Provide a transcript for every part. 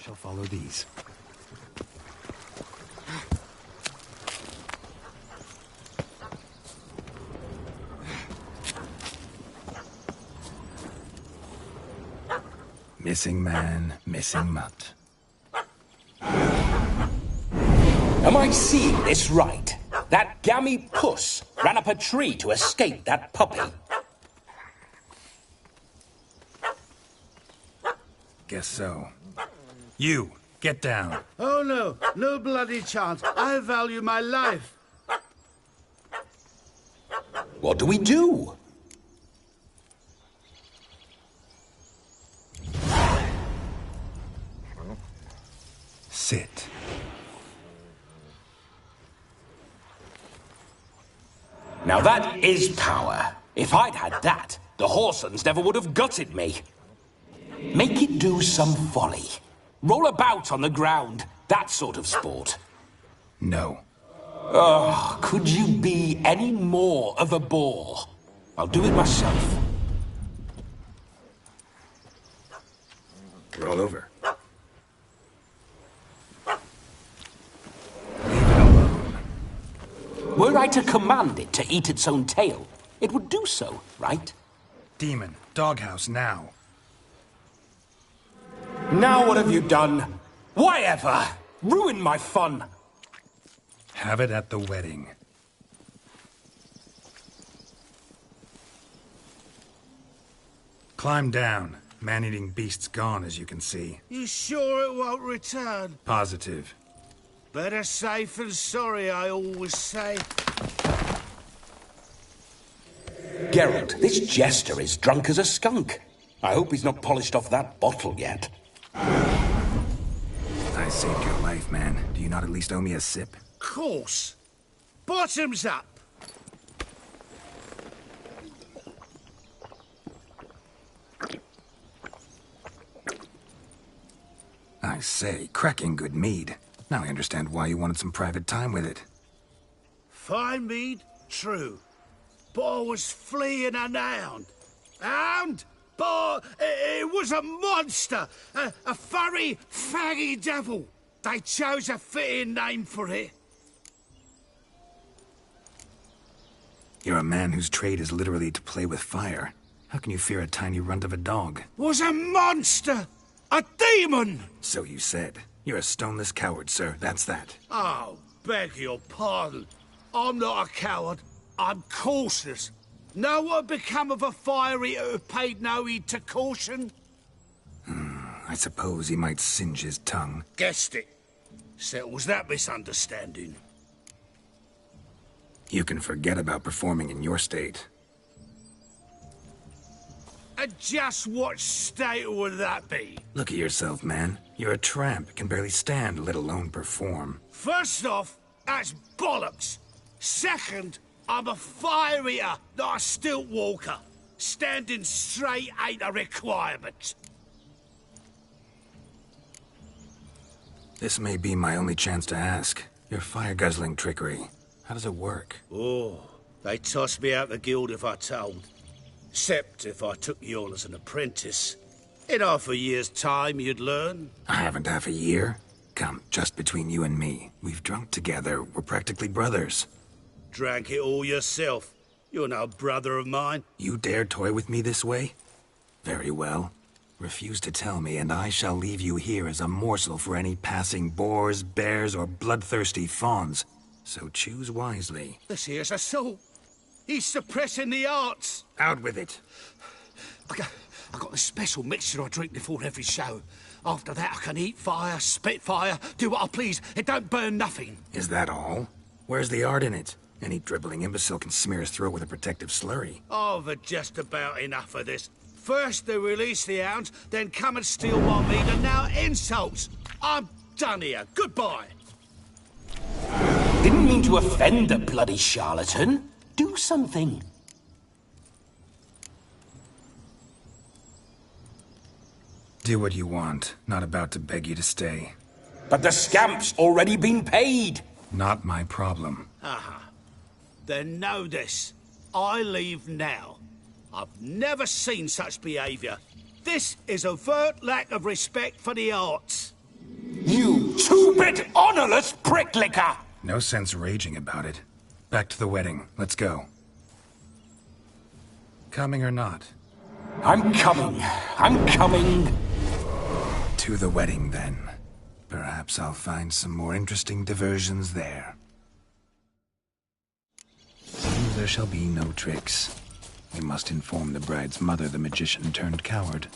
Shall follow these. Missing man, missing mutt. Am I seeing this right? That gammy puss ran up a tree to escape that puppy. Guess so. You, get down. Oh no, no bloody chance. I value my life. What do we do? Sit. Now that is power. If I'd had that, the Horsons never would have gutted me. Make it do some folly. Roll about on the ground. That sort of sport. No. Oh, could you be any more of a bore? I'll do it myself. Roll over. Leave it alone. Were I to command it to eat its own tail, it would do so, right? Demon, doghouse now. Now what have you done? Why ever? Ruin my fun. Have it at the wedding. Climb down. Man-eating beast's gone, as you can see. You sure it won't return? Positive. Better safe than sorry, I always say. Geralt, this jester is drunk as a skunk. I hope he's not polished off that bottle yet. I saved your life, man. Do you not at least owe me a sip? Course. Bottoms up. I say, cracking good mead. Now I understand why you wanted some private time with it. Fine mead, true. But I was fleeing an hound. Hound? But it was a monster. A furry, faggy devil. They chose a fitting name for it. You're a man whose trade is literally to play with fire. How can you fear a tiny runt of a dog? Was a monster. A demon. So you said. You're a stoneless coward, sir. That's that. Oh, beg your pardon. I'm not a coward. I'm cautious. Know what become of a fire eater who paid no heed to caution? I suppose he might singe his tongue. Guessed it. Settles that misunderstanding. You can forget about performing in your state. And just what state would that be? Look at yourself, man. You're a tramp, can barely stand, let alone perform. First off, that's bollocks. Second, I'm a fire eater, not a stilt walker. Standing straight ain't a requirement. This may be my only chance to ask. Your fire-guzzling trickery. How does it work? Oh, they tossed me out the guild if I told. Except if I took you on as an apprentice. In half a year's time, you'd learn. I haven't half a year. Come, just between you and me. We've drunk together. We're practically brothers. Drank it all yourself. You're no brother of mine. You dare toy with me this way? Very well. Refuse to tell me, and I shall leave you here as a morsel for any passing boars, bears, or bloodthirsty fawns. So choose wisely. This here's assault. He's suppressing the arts. Out with it. I got a special mixture I drink before every show. After that, I can eat fire, spit fire, do what I please. It don't burn nothing. Is that all? Where's the art in it? Any dribbling imbecile can smear his throat with a protective slurry. I've had just about enough of this. First they release the hounds, then come and steal my meat, and now insults. I'm done here. Goodbye. Didn't mean to offend the bloody charlatan. Do something. Do what you want. Not about to beg you to stay. But the scamp's already been paid. Not my problem. Then know this. I leave now. I've never seen such behaviour. This is overt lack of respect for the arts. stupid, honorless pricklicker! No sense raging about it. Back to the wedding. Let's go. Coming or not? I'm coming. I'm coming. To the wedding, then. Perhaps I'll find some more interesting diversions there. There shall be no tricks. We must inform the bride's mother the magician turned coward.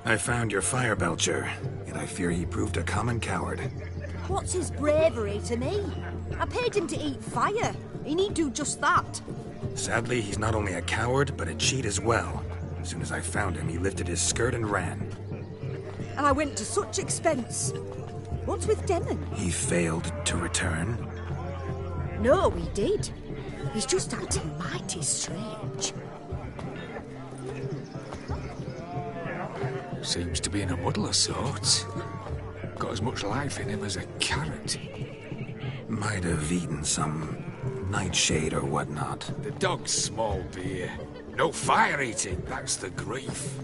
I found your fire belcher, and I fear he proved a common coward. What's his bravery to me? I paid him to eat fire. He need do just that. Sadly, he's not only a coward, but a cheat as well. As soon as I found him, he lifted his skirt and ran. And I went to such expense. What's with Demon? He failed to return. No, he did. He's just acting mighty strange. Seems to be in a muddle of sorts. Got as much life in him as a carrot. Might have eaten some nightshade or whatnot. The dog's small beer. No fire eating, that's the grief.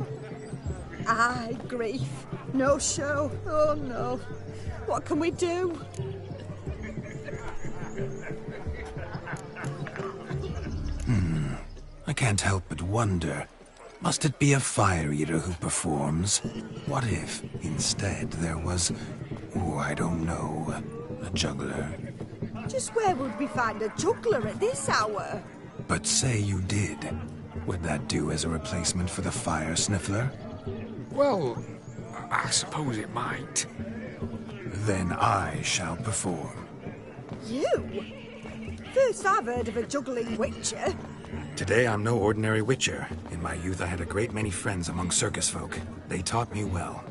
Aye, grief. No show. Oh no. What can we do? I can't help but wonder. Must it be a fire eater who performs? What if, instead, there was, I don't know, a juggler? Just where would we find a juggler at this hour? But say you did. Would that do as a replacement for the fire sniffler? Well, I suppose it might. Then I shall perform. You? First I've heard of a juggling witcher. Today I'm no ordinary witcher. In my youth I had a great many friends among circus folk. They taught me well.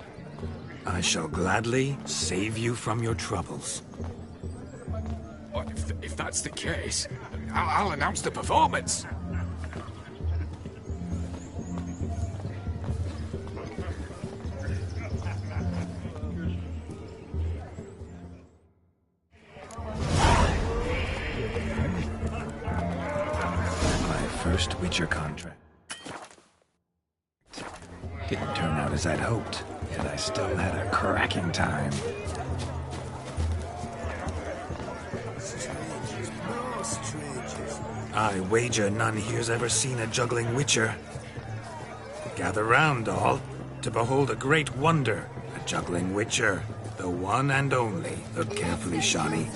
I shall gladly save you from your troubles. Well, if that's the case, I'll announce the performance. First Witcher contract. Didn't turn out as I'd hoped, yet I still had a cracking time. I wager none here's ever seen a juggling witcher. Gather round, all, to behold a great wonder, a juggling witcher, the one and only. Look carefully, Shawnee.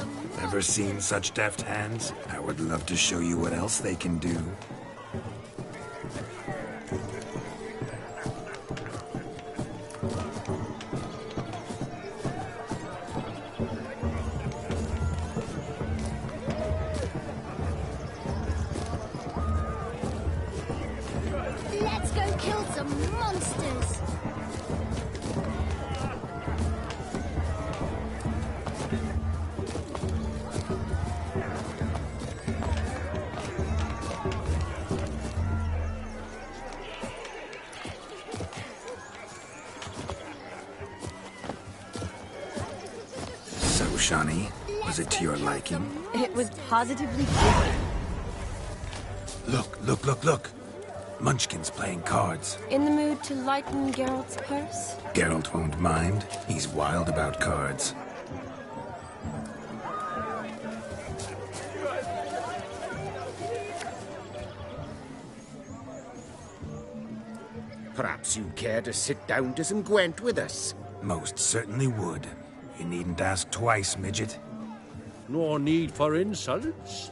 Ever seen such deft hands? I would love to show you what else they can do. Let's go kill some monsters! So, Shawnee, was it to your liking? It was positively good. Look! Munchkin's playing cards. In the mood to lighten Geralt's purse? Geralt won't mind. He's wild about cards. Perhaps you'd care to sit down to some Gwent with us? Most certainly would. You needn't ask twice, midget. No need for insults.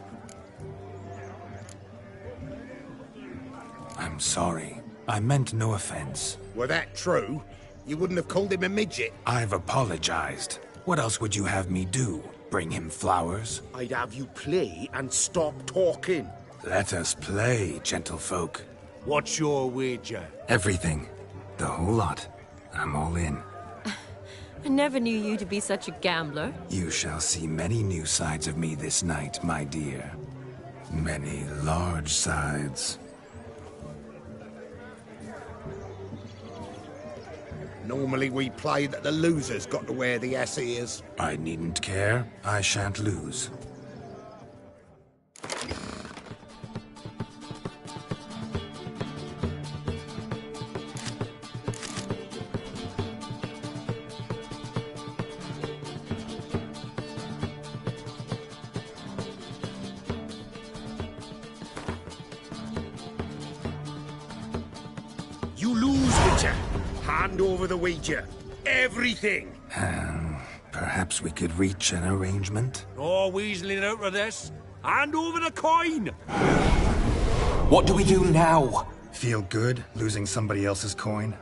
I'm sorry. I meant no offense. Were that true? you wouldn't have called him a midget. I've apologized. What else would you have me do? Bring him flowers? I'd have you play and stop talking. Let us play, gentlefolk. What's your wager? Everything. The whole lot. I'm all in. I never knew you to be such a gambler. You shall see many new sides of me this night, my dear. Many large sides. Normally we play that the loser's got to wear the ass ears. I needn't care. I shan't lose. You lose, Witcher. Hand over the wager. Everything. Perhaps we could reach an arrangement? No weaseling out of this. Hand over the coin! What do we do now? Feel good losing somebody else's coin?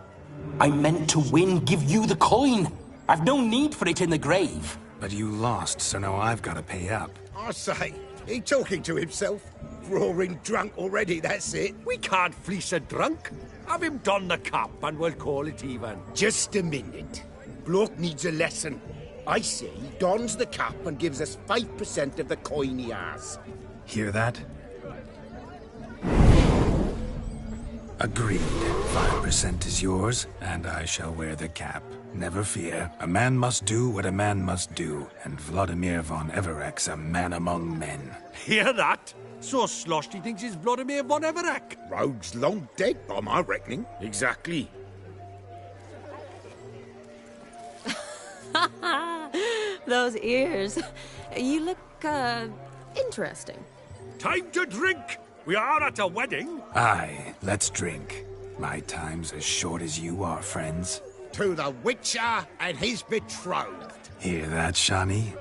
I meant to win, give you the coin. I've no need for it in the grave. But you lost, so now I've got to pay up. I say, he talking to himself. Roaring drunk already, that's it. We can't fleece a drunk. Have him don the cap and we'll call it even. Just a minute. Bloke needs a lesson. I say he dons the cap and gives us 5% of the coin he has. Hear that? Agreed. 5% is yours, and I shall wear the cap. Never fear. A man must do what a man must do, and Vladimir von Everek's a man among men. Hear that? So sloshed he thinks he's Vladimir von Everek. Rogue's long dead, by my reckoning. Exactly. Those ears. You look, interesting. Time to drink. We are at a wedding. Aye, let's drink. My time's as short as you are, friends. To the Witcher and his betrothed. Hear that, Shani?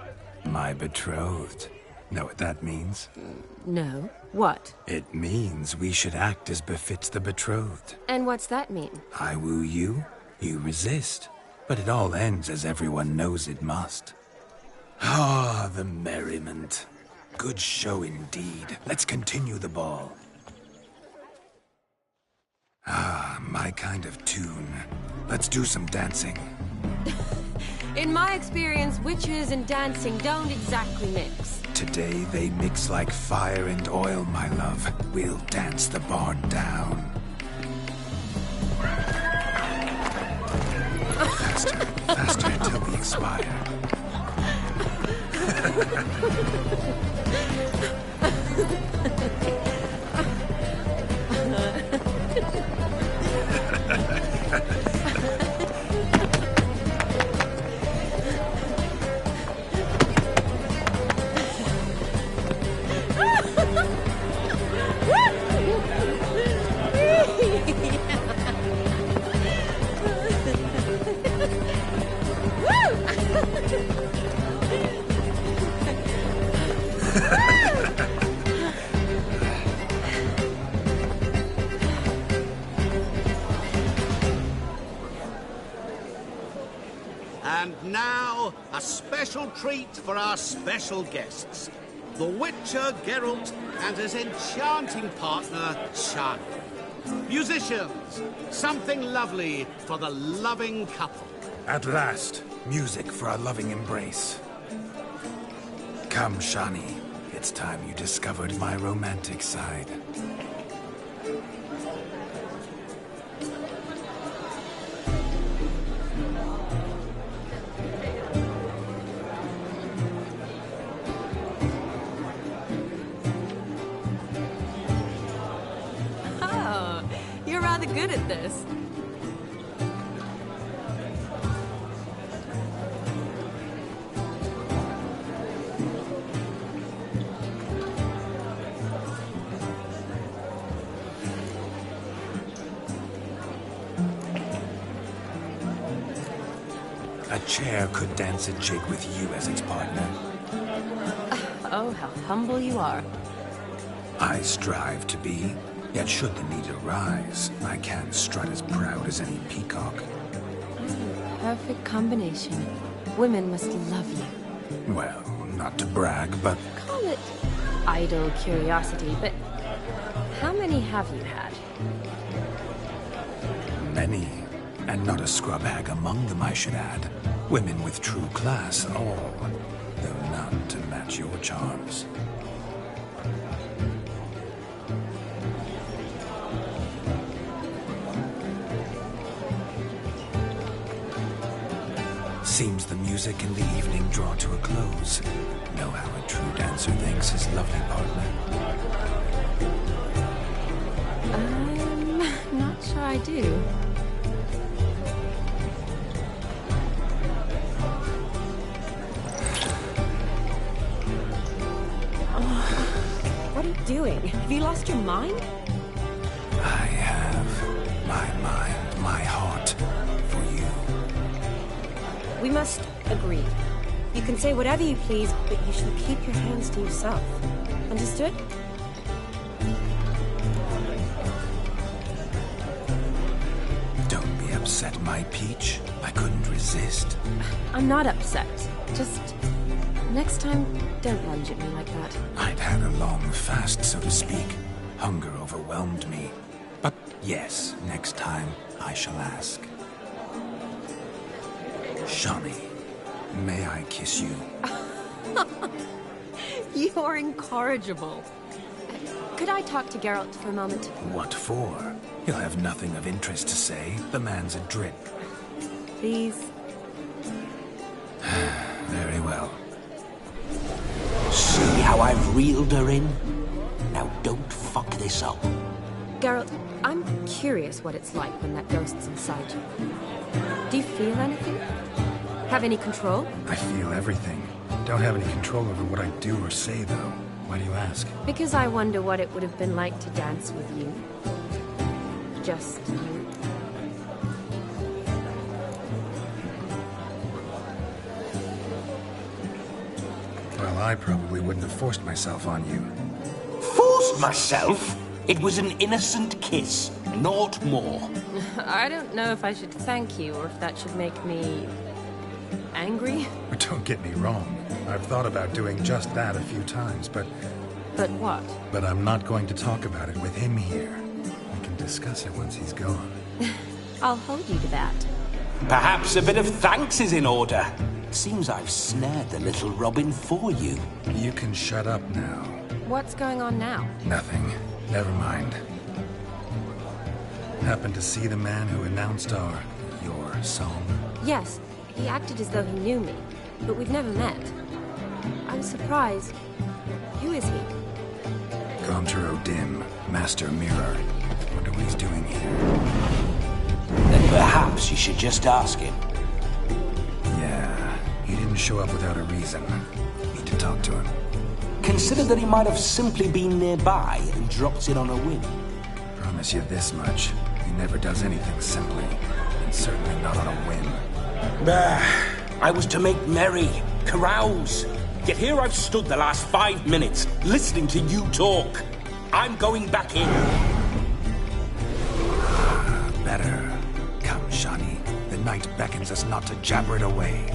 My betrothed. Know what that means? No. What? It means we should act as befits the betrothed. And what's that mean? I woo you, you resist. But it all ends as everyone knows it must. Ah, the merriment. Good show indeed. Let's continue the ball. Ah, my kind of tune. Let's do some dancing. In my experience, witches and dancing don't exactly mix. Today they mix like fire and oil, my love. We'll dance the barn down. Faster, faster until we expire. And now, a special treat for our special guests. The Witcher Geralt and his enchanting partner, Shani. Musicians, something lovely for the loving couple. At last, music for our loving embrace. Come, Shani. It's time you discovered my romantic side. Oh, you're rather good at this. A chair could dance a jig with you as its partner. Oh, how humble you are. I strive to be, yet should the need arise, I can strut as proud as any peacock. Perfect combination. Women must love you. Well, not to brag, but Call it idle curiosity, but how many have you had? many. And not a scrub hag among them, I should add. Women with true class, all. Though none to match your charms. Seems the music and the evening draw to a close. Know how a true dancer thanks his lovely partner. I'm not sure I do. What are you doing? Have you lost your mind? I have my mind, my heart for you. We must agree. You can say whatever you please, but you shall keep your hands to yourself. Understood? Don't be upset, my peach. I couldn't resist. I'm not upset. Just next time, don't lunge at me like that. I'd had a long fast, so to speak. Hunger overwhelmed me. But yes, next time I shall ask. Shani, may I kiss you? You're incorrigible. Could I talk to Geralt for a moment? What for? He'll have nothing of interest to say. The man's adrift. Please? Very well. See how I've reeled her in? Now don't fuck this up. Geralt, I'm curious what it's like when that ghost's inside you. Do you feel anything? Have any control? I feel everything. Don't have any control over what I do or say, though. Why do you ask? Because I wonder what it would have been like to dance with you. Just you. Well, I probably wouldn't have forced myself on you. Forced myself? It was an innocent kiss, naught more. I don't know if I should thank you or if that should make me angry. But don't get me wrong. I've thought about doing just that a few times, but But what? I'm not going to talk about it with him here. We can discuss it once he's gone. I'll hold you to that. Perhaps a bit of thanks is in order. Seems I've snared the little Robin for you. You can shut up now. What's going on now? Nothing. Never mind. Happened to see the man who announced your song? Yes, he acted as though he knew me, but we've never met. I was surprised. Who is he? Gontaro Dim, Master Mirror. Wonder what he's doing here. Then perhaps you should just ask him. Yeah, he didn't show up without a reason. Need to talk to him. Consider that he might have simply been nearby and dropped in on a whim. Promise you this much. He never does anything simply, and certainly not on a whim. Bah, I was to make merry, carouse. Yet here I've stood the last 5 minutes, listening to you talk. I'm going back in. Better. Come, Shani. The night beckons us not to jabber it away.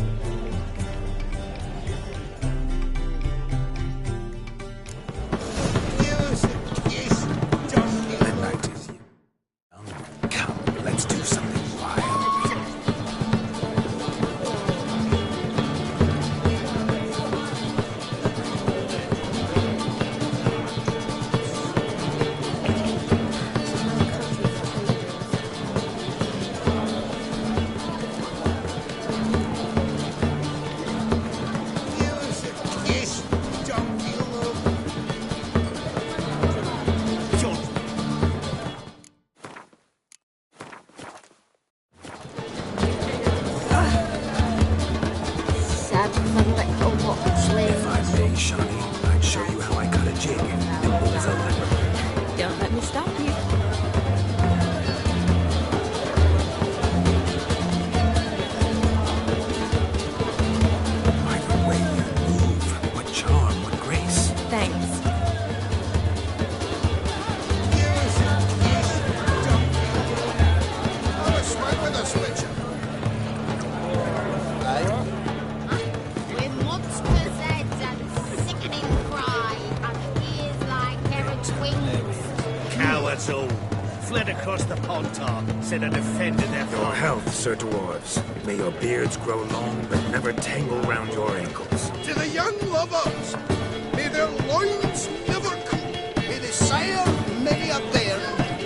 The night is young. Come, let's do something wild. If I may, Shani, I'd show you how I cut a jig. Nimble as a leopard. Don't let me stop you. By the way you move, what charm, what grace. Thanks. cowards all. Fled across the Pontar, said I defended their Your farm. health, Sir Dwarves. May your beards grow long, but never tangle round your ankles. To the young lovers, may their loins never cool. May they sire many a bairn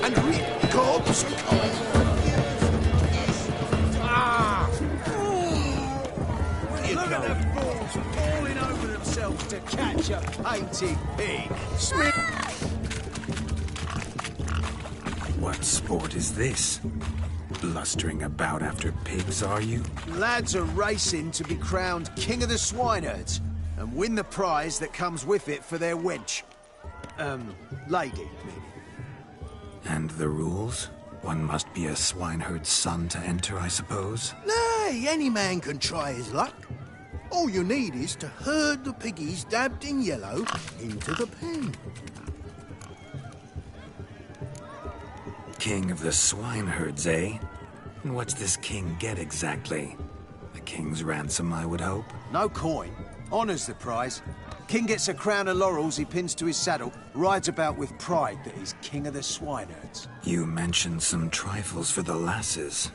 and reap gobs of oil. Look at the fools falling over themselves to catch a painted pig. What sport is this? Blustering about after pigs, are you? Lads are racing to be crowned King of the Swineherds and win the prize that comes with it for their wench. Lady, maybe. And the rules? One must be a swineherd's son to enter, I suppose? Nay, any man can try his luck. All you need is to herd the piggies dabbed in yellow into the pen. King of the swineherds, eh? And what's this king get exactly? A king's ransom, I would hope. No coin. Honours the prize. King gets a crown of laurels he pins to his saddle, rides about with pride that he's king of the swineherds. You mentioned some trifles for the lasses.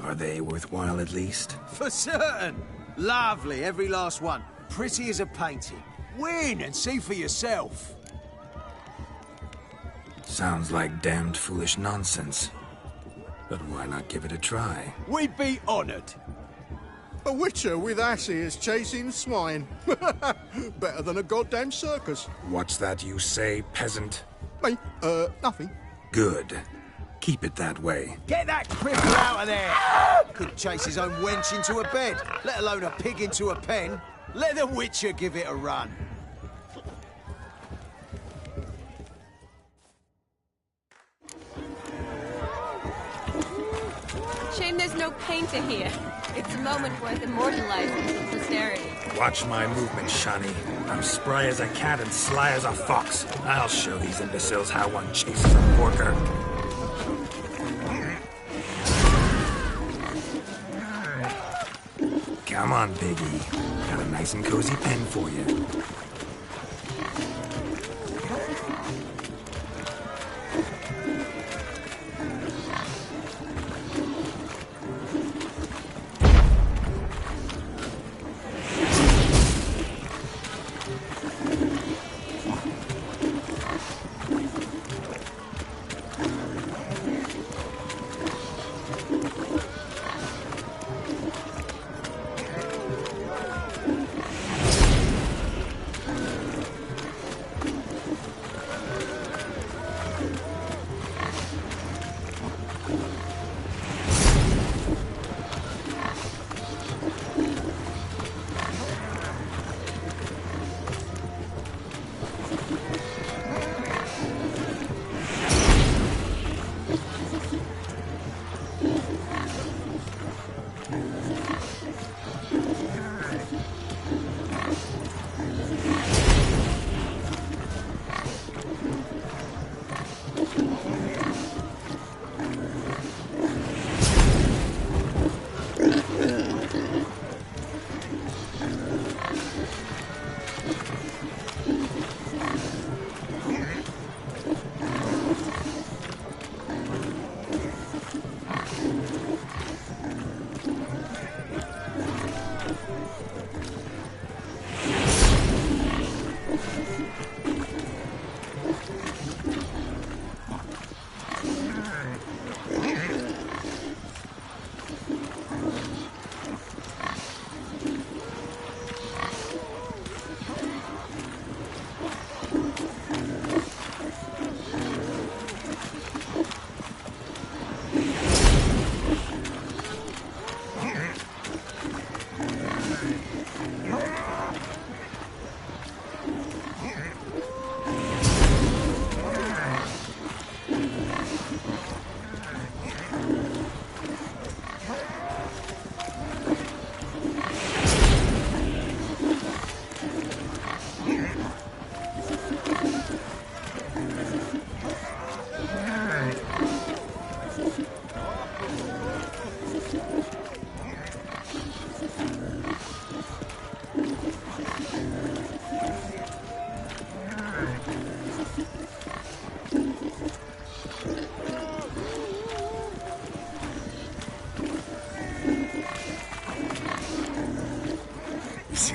Are they worthwhile at least? For certain. Lovely, every last one. Pretty as a painting. Win and see for yourself. Sounds like damned foolish nonsense. But why not give it a try? We'd be honoured. A witcher with asses chasing swine. Better than a goddamn circus. What's that you say, peasant? Me? Nothing. Good. Keep it that way. Get that cripple out of there! Could chase his own wench into a bed, let alone a pig into a pen. Let the Witcher give it a run. Shame there's no painter here. It's a moment worth immortalizing for posterity. Watch my movement, Shani. I'm spry as a cat and sly as a fox. I'll show these imbeciles how one chases a porker. Come on, Piggy. Got a nice and cozy pen for you.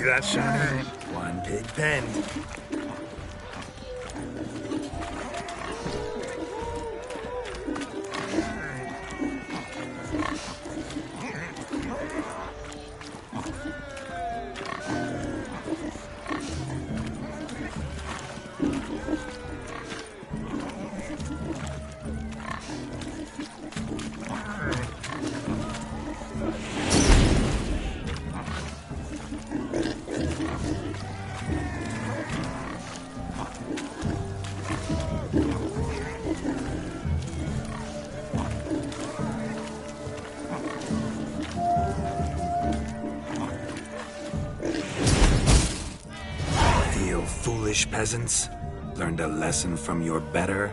See that, Shawnee? One pig penned. Foolish peasants? Learned a lesson from your better?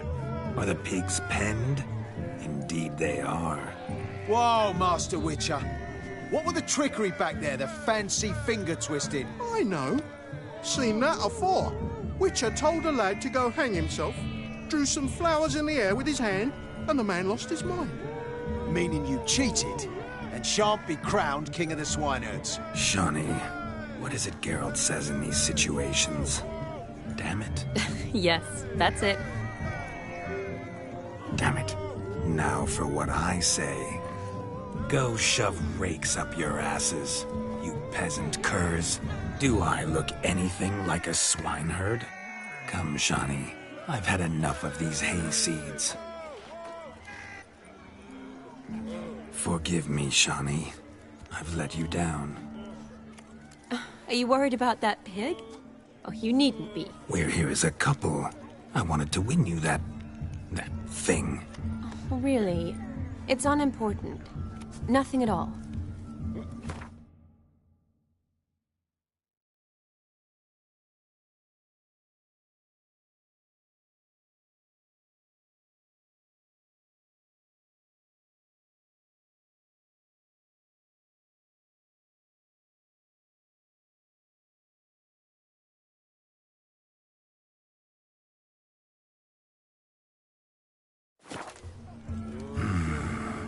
Are the pigs penned? Indeed they are. Whoa, Master Witcher. What were the trickery back there, the fancy finger twisting? I know. Seen that afore. Witcher told a lad to go hang himself, drew some flowers in the air with his hand, and the man lost his mind. Meaning you cheated, and shan't be crowned King of the Swineherds. Shawnee, what is it Geralt says in these situations? Damn it. Yes, that's it. Damn it. Now for what I say. Go shove rakes up your asses, you peasant curs. Do I look anything like a swineherd? Come, Shawnee. I've had enough of these hayseeds. Forgive me, Shawnee. I've let you down. Are you worried about that pig? Oh, you needn't be. We're here as a couple. I wanted to win you that thing. Oh, really? It's unimportant. Nothing at all.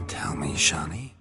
Tell me, Shawnee.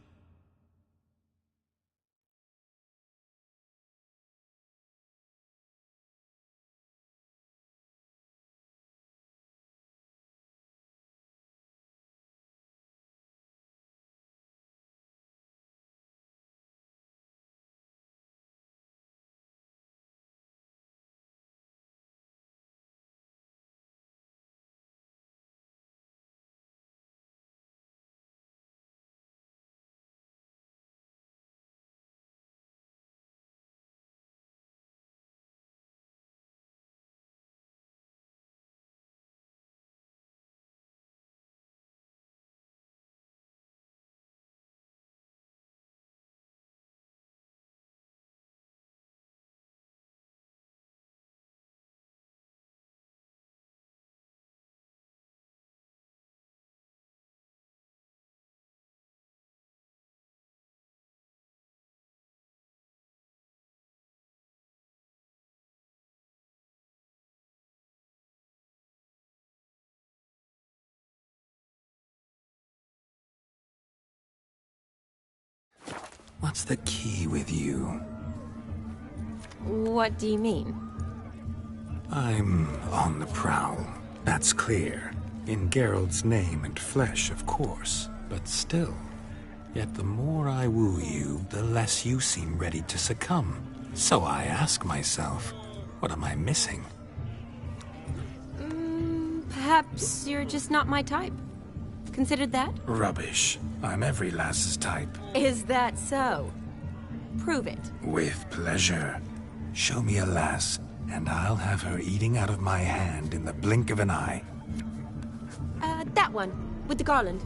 What's the key with you? What do you mean? I'm on the prowl. That's clear. In Geralt's name and flesh, of course. But still. Yet the more I woo you, the less you seem ready to succumb. So I ask myself, what am I missing? Perhaps you're just not my type. Considered that? Rubbish. I'm every lass's type. Is that so? Prove it. With pleasure. Show me a lass, and I'll have her eating out of my hand in the blink of an eye. That one, with the garland.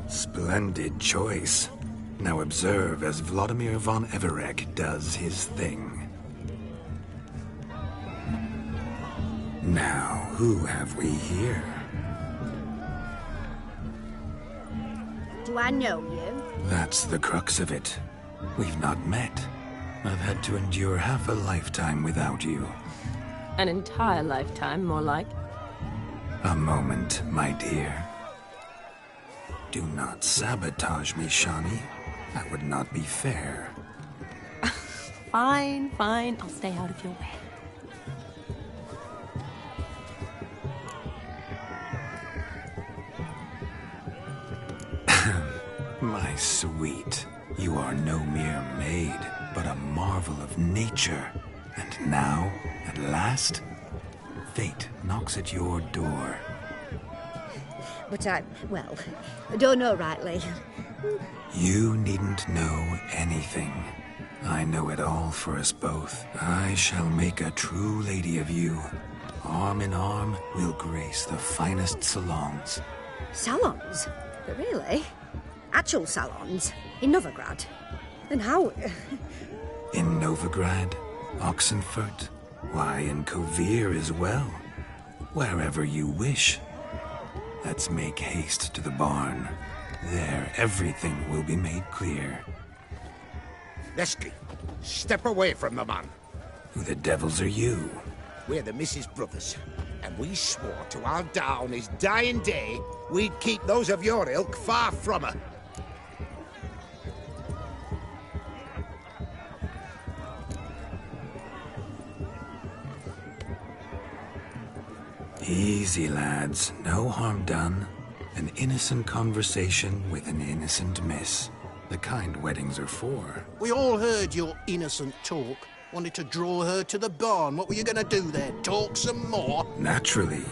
Splendid choice. Now observe as Vladimir von Everec does his thing. Now, who have we here? Do I know you? That's the crux of it. We've not met. I've had to endure half a lifetime without you. An entire lifetime, more like. A moment, my dear. Do not sabotage me, Shawnee. That would not be fair. Fine, fine. I'll stay out of your way. My sweet, you are no mere maid, but a marvel of nature. And now, at last, fate knocks at your door. But I don't know rightly. You needn't know anything. I know it all for us both. I shall make a true lady of you. Arm in arm, we'll grace the finest salons. Salons? But really? Actual salons? In Novigrad? And how... In Novigrad, Oxenfurt, why, in Kovir as well. Wherever you wish. Let's make haste to the barn. There, everything will be made clear. Lesky, step away from the man. Who the devils are you? We're the Mrs. Brothers, and we swore to our da on his dying day we'd keep those of your ilk far from her. Easy, lads. No harm done. An innocent conversation with an innocent miss. The kind weddings are for. We all heard your innocent talk. Wanted to draw her to the barn. What were you gonna do there? Talk some more? Naturally,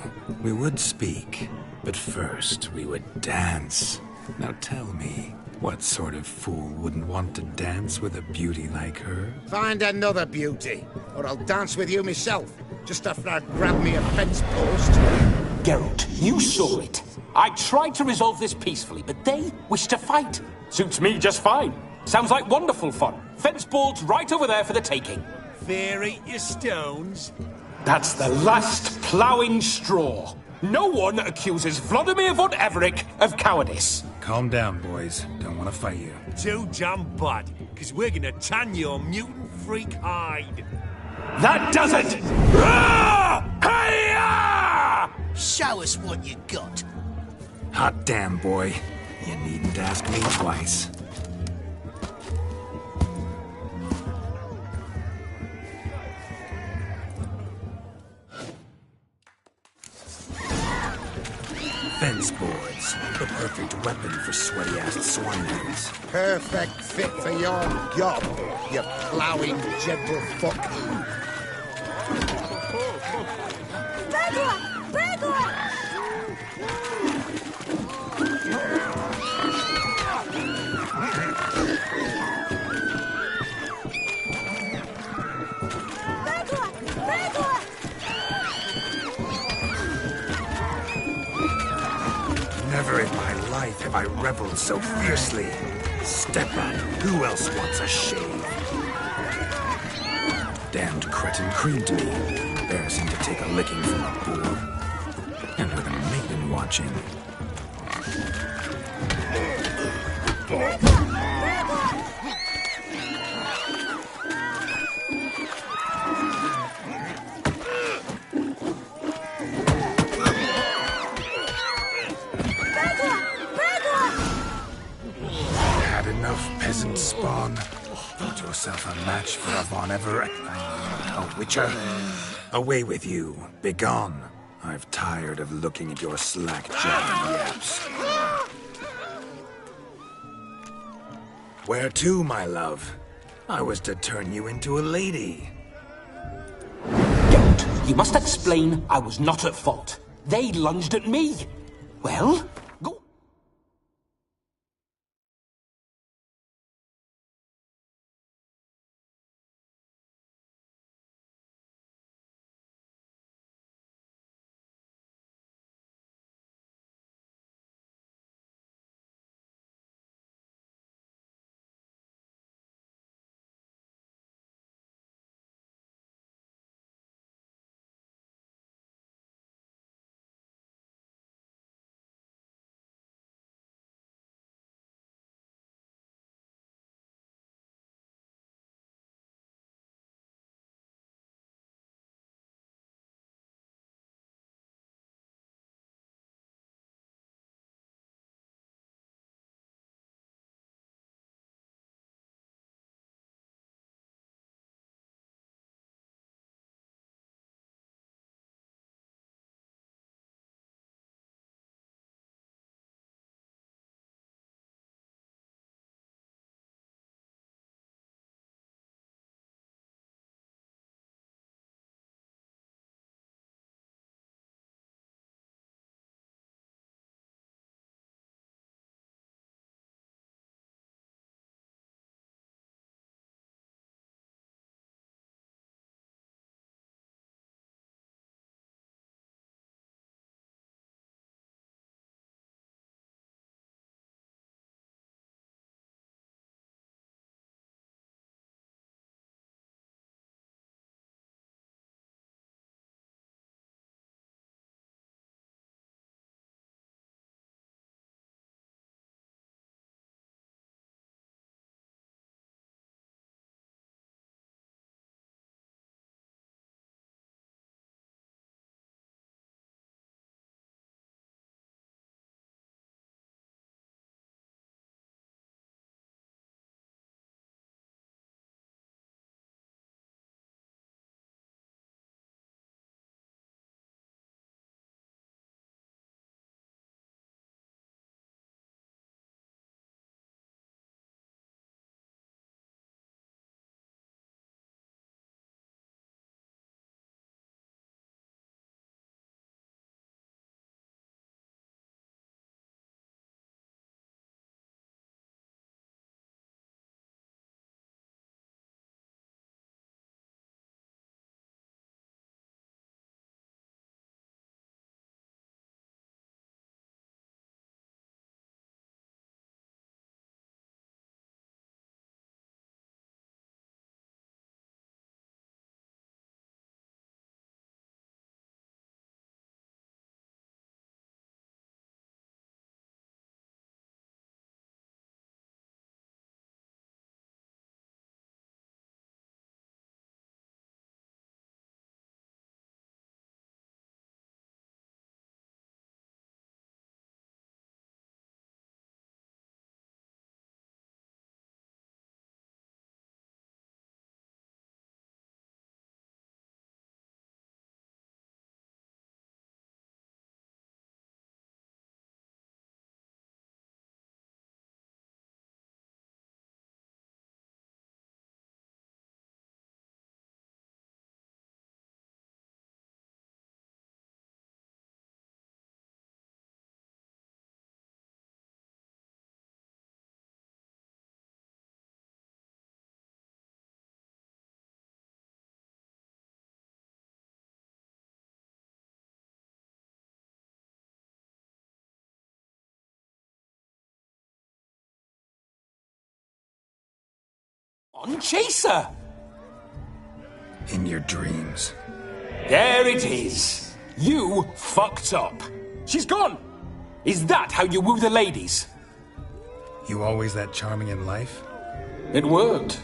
we would speak. But first, we would dance. Now tell me, what sort of fool wouldn't want to dance with a beauty like her? Find another beauty, or I'll dance with you myself. Just after I grab me a fence post. Geralt, you saw it. I tried to resolve this peacefully, but they wish to fight. Suits me just fine. Sounds like wonderful fun. Fence boards right over there for the taking. Fear eat your stones. That's the last ploughing straw. No one accuses Vladimir von Everett of cowardice. Calm down, boys. Don't want to fight you. Too damn bad, because we're gonna tan your mutant freak hide. That does it! Rah! Hi-ya! Show us what you got. Hot damn, boy. You needn't ask me twice. Fence boards. The perfect weapon for sweaty-assed swineheads. Perfect fit for your gob, you ploughing gentlefolk. Begor! Begor! Never in my life have I reveled so fiercely. Step up. Who else wants a shave? Damned cretin creamed me. Embarrassing to take a licking from a boor. And with a maiden watching. Had enough, peasant spawn. Thought yourself a match for a Von Everett. A witcher. Away with you. Begone. I've tired of looking at your slack-jawed yaps. Where to, my love? I was to turn you into a lady. Geralt, you must explain I was not at fault. They lunged at me. Well, On Chaser! In your dreams. There it is. You fucked up. She's gone. Is that how you woo the ladies? You always that charming in life? It worked.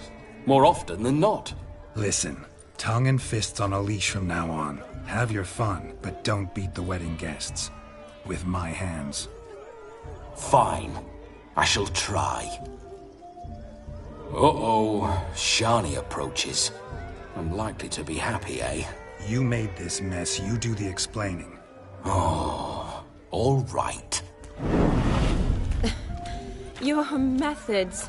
More often than not. Listen, tongue and fists on a leash from now on. Have your fun, but don't beat the wedding guests. With my hands. Fine. I shall try. Uh-oh. Shani approaches. I'm likely to be happy, eh? You made this mess. You do the explaining. Oh, all right. Your methods...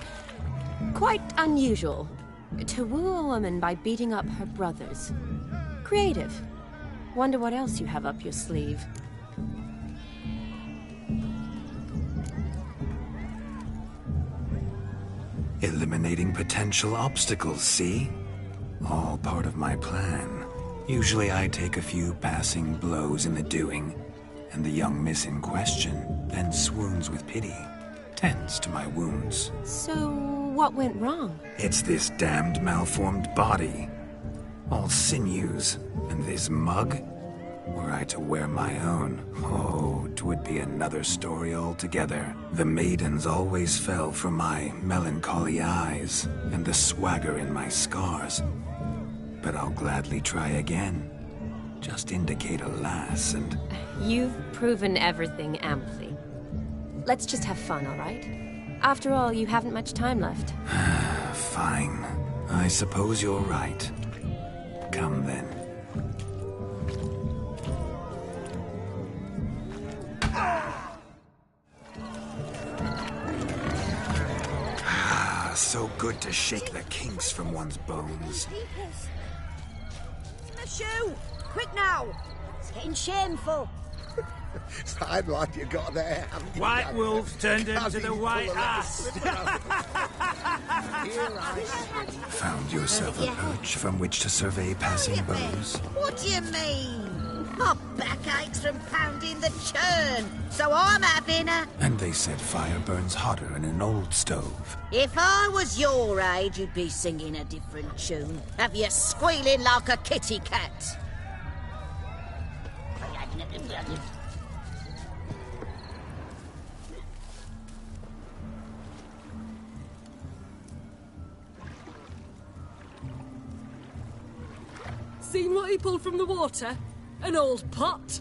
quite unusual. To woo a woman by beating up her brothers. Creative. Wonder what else you have up your sleeve. Eliminating potential obstacles, see? All part of my plan. Usually I take a few passing blows in the doing, and the young miss in question then swoons with pity, tends to my wounds. So, what went wrong? It's this damned malformed body. All sinews, and this mug? Were I to wear my own, oh, 'twould be another story altogether. The maidens always fell for my melancholy eyes, and the swagger in my scars. But I'll gladly try again. Just indicate a lass and... You've proven everything amply. Let's just have fun, all right? After all, you haven't much time left. Fine. I suppose you're right. Come then. So good to shake the kinks from one's bones. The shoe! Quick now! It's getting shameful. Fine lad you got there. White wolves turned into the white ass. Found yourself a perch from which to survey passing bows? What do you mean? My back aches from pounding the churn, so I'm having a... And they said fire burns hotter in an old stove. If I was your age, you'd be singing a different tune. Have you squealing like a kitty cat? Seen what he pulled from the water? An old pot.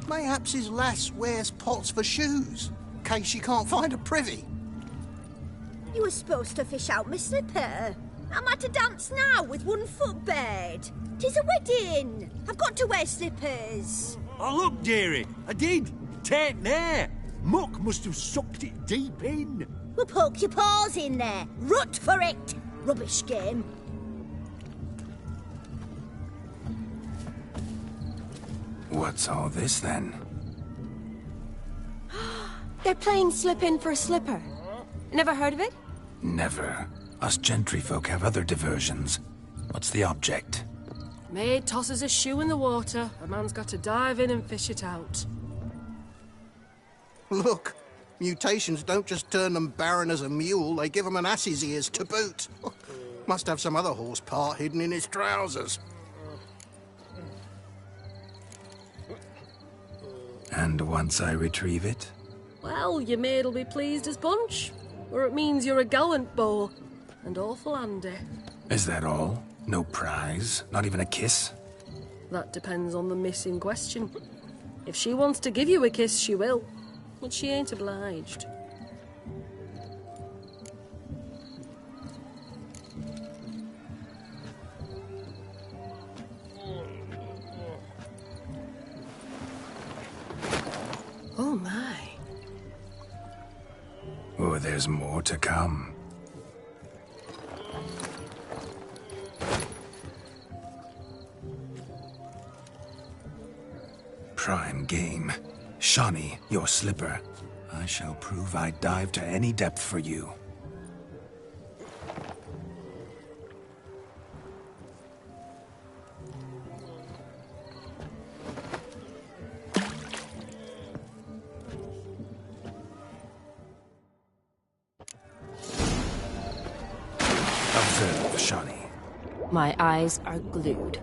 Mayhaps his lass wears pots for shoes, in case she can't find a privy. You were supposed to fish out my slipper. I'm at a dance now with 1 foot bared. 'Tis a wedding. I've got to wear slippers. Oh, look, dearie, I did. Tain't there. Muck must have sucked it deep in. Well, poke your paws in there. Rut for it. Rubbish game. What's all this then? They're playing slip in for a slipper. Never heard of it? Never. Us gentry folk have other diversions. What's the object? Maid tosses a shoe in the water. A man's got to dive in and fish it out. Look, mutations don't just turn them barren as a mule, they give them an ass's ears to boot. Must have some other horse part hidden in his trousers. And once I retrieve it? Well, your maid'll be pleased as punch. Or it means you're a gallant beau. And awful handy. Is that all? No prize? Not even a kiss? That depends on the miss in question. If she wants to give you a kiss, she will. But she ain't obliged. Oh my. Oh, there's more to come. Prime game. Shani, your slipper. I shall prove I'd dive to any depth for you. yourself, Shani. My eyes are glued.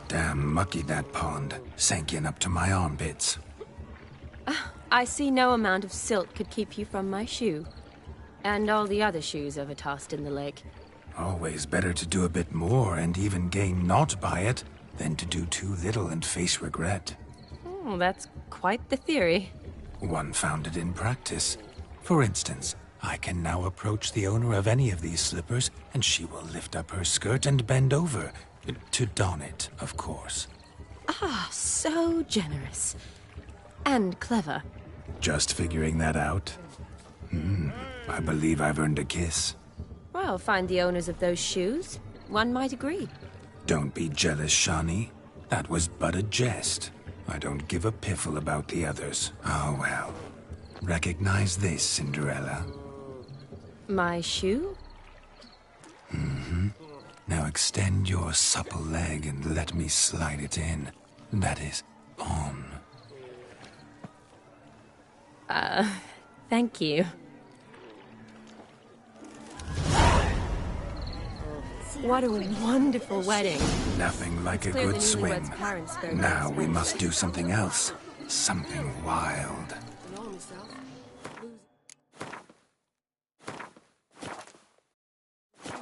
Damn mucky, that pond. Sank in up to my armpits. I see no amount of silt could keep you from my shoe. And all the other shoes ever tossed in the lake. Always better to do a bit more and even gain naught by it than to do too little and face regret. Oh, that's quite the theory. One founded in practice. For instance, I can now approach the owner of any of these slippers, and she will lift up her skirt and bend over. To don it, of course. Ah, so generous. And clever. Just figuring that out? I believe I've earned a kiss. Well, find the owners of those shoes. One might agree. Don't be jealous, Shani. That was but a jest. I don't give a piffle about the others. Oh, well. Recognize this, Cinderella. My shoe? Now extend your supple leg and let me slide it in. That is, on. Thank you. What a wonderful wedding. Nothing like a Clear good the swim. newlyweds' parents' third Now we husband. must do something else. Something wild.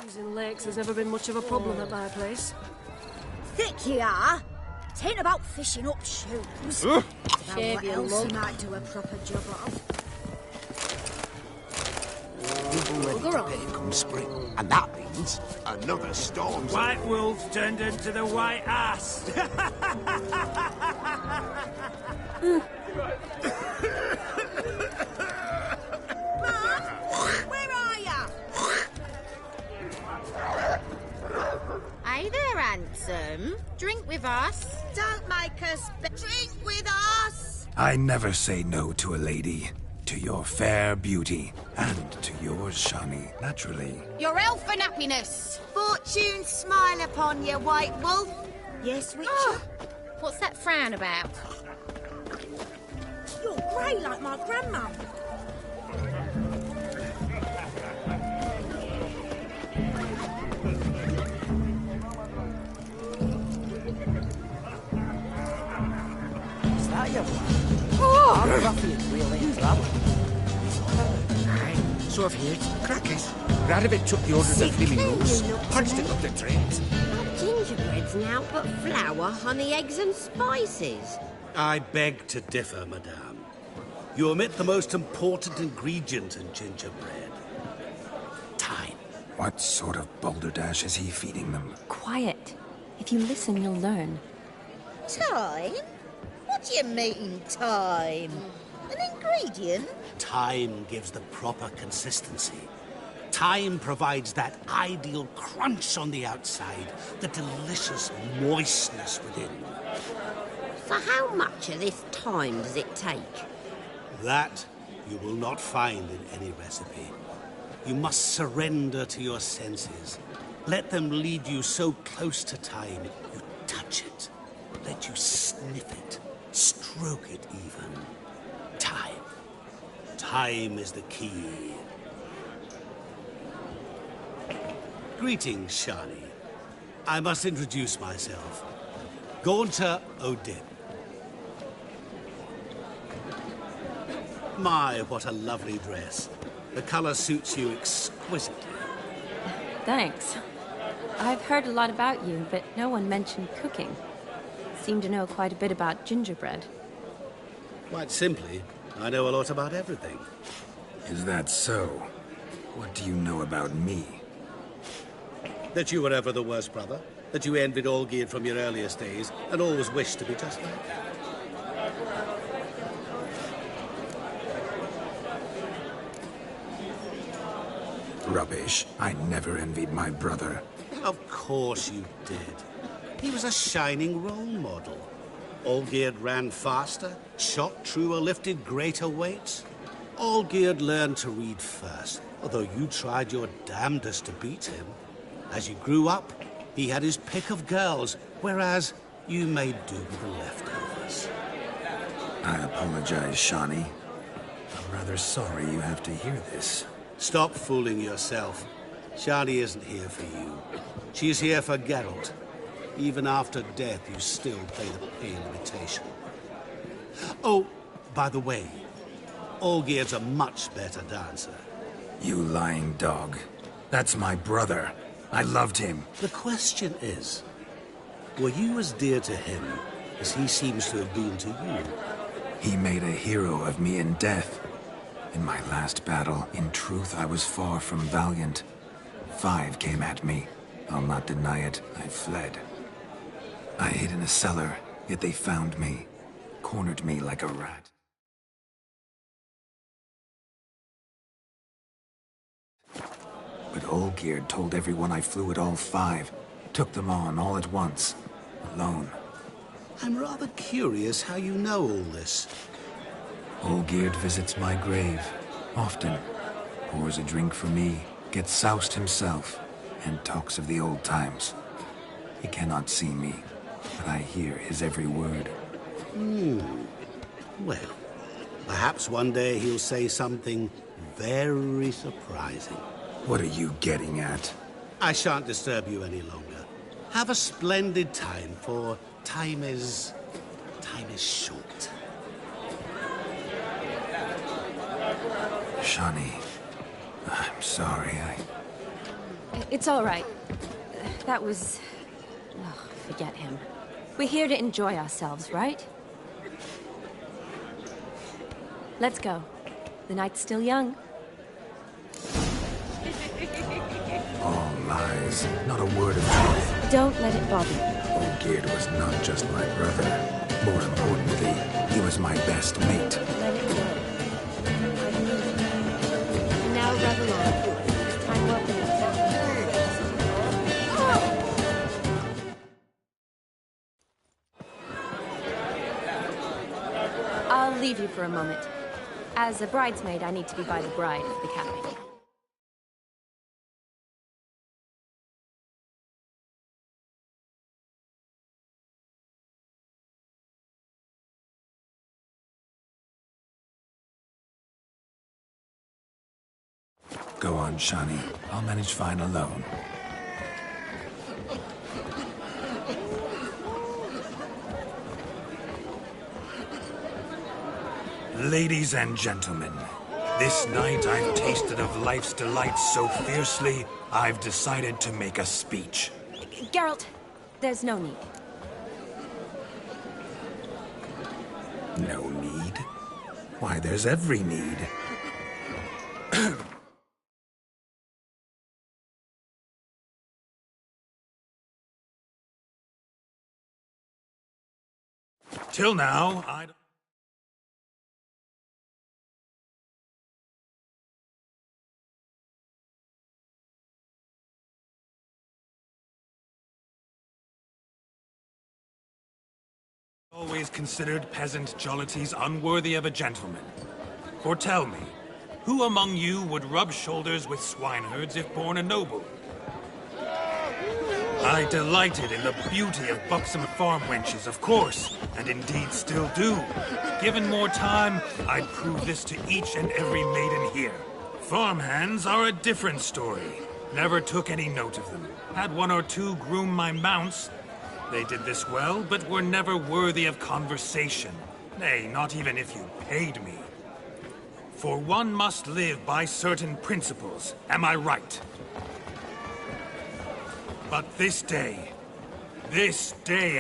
Using lakes has never been much of a problem at my place. Thick you are. Tain't about fishing up shoes. It's about Shave what your else mug. you might do a proper job of. We've already prepared come spring, and that means another storm. White wolves turned into the white ass. Where are ya? Hey there, handsome. Drink with us. Don't make us drink with us. I never say no to a lady. To your fair beauty. And to yours, Shani, naturally. Your elfin happiness. Fortune smile upon you, white wolf. Yes, Witcher. What's that frown about? You're grey like my grandma. Is that your blood? Oh! I'm ruffians really in trouble. Aye, so I've heard. Crackers. Radovid took the orders of Billy Rose, punched it up the trains. Gingerbread's now but flour, honey, eggs and spices. I beg to differ, madame. You omit the most important ingredient in gingerbread. Time. What sort of balderdash is he feeding them? Quiet. If you listen, you'll learn. Time? What do you mean, time? An ingredient? Time gives the proper consistency. Time provides that ideal crunch on the outside, the delicious moistness within. So how much of this time does it take? That you will not find in any recipe. You must surrender to your senses. Let them lead you so close to time, you touch it. Let you sniff it, stroke it even. Time. Time is the key. Greetings, Shani. I must introduce myself. Gaunter O'Dib. My, what a lovely dress. The color suits you exquisitely. Thanks. I've heard a lot about you, but no one mentioned cooking. Seem to know quite a bit about gingerbread. Quite simply, I know a lot about everything. Is that so? What do you know about me? That you were ever the worst brother. That you envied Olgierd from your earliest days and always wished to be just like that. Rubbish. I never envied my brother. Of course you did. He was a shining role model. Olgierd ran faster, shot truer, lifted greater weights. Olgierd learned to read first, although you tried your damnedest to beat him. As you grew up, he had his pick of girls, whereas you made do with the leftovers. I apologize, Shani. I'm rather sorry you have to hear this. Stop fooling yourself. Shani isn't here for you. She's here for Geralt. Even after death, you still play the pale imitation. Oh, by the way, Olgierd's a much better dancer. You lying dog. That's my brother. I loved him. The question is, were you as dear to him as he seems to have been to you? He made a hero of me in death. In my last battle, in truth, I was far from valiant. 5 came at me. I'll not deny it, I fled. I hid in a cellar, yet they found me. Cornered me like a rat. But Olgierd told everyone I flew at all 5. Took them on all at once. Alone. I'm rather curious how you know all this. Olgierd visits my grave. Often. Pours a drink for me. Gets soused himself. And talks of the old times. He cannot see me. But I hear his every word. Well, perhaps one day he'll say something very surprising. What are you getting at? I shan't disturb you any longer. Have a splendid time, for time is short. Shani, I'm sorry, It's all right. That was... Oh, forget him. We're here to enjoy ourselves, right? Let's go. The night's still young. All lies. Not a word of truth. Don't let it bother you. Olgierd was not just my brother. More importantly, he was my best mate. Let it go. Now revel on. Time well enough. I'll leave you for a moment. As a bridesmaid, I need to be by the bride of the Academy. Go on, Shani. I'll manage fine alone. Ladies and gentlemen, this night I've tasted of life's delights so fiercely, I've decided to make a speech. Geralt, there's no need. No need? Why, there's every need. Till now, I'd... always considered peasant jollities unworthy of a gentleman. For tell me, who among you would rub shoulders with swineherds if born a noble? I delighted in the beauty of buxom farm wenches, of course, and indeed still do. Given more time, I'd prove this to each and every maiden here. Farmhands are a different story. Never took any note of them. Had one or two groom my mounts. They did this well, but were never worthy of conversation. Nay, not even if you paid me. For one must live by certain principles, am I right? But this day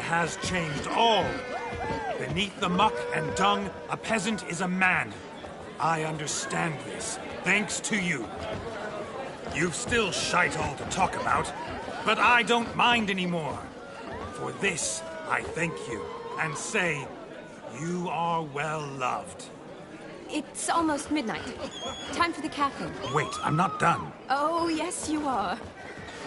has changed all. Beneath the muck and dung, a peasant is a man. I understand this, thanks to you. You've still shite all to talk about, but I don't mind anymore. For this, I thank you, and say, you are well loved. It's almost midnight. Time for the capping. Wait, I'm not done. Oh, yes, you are.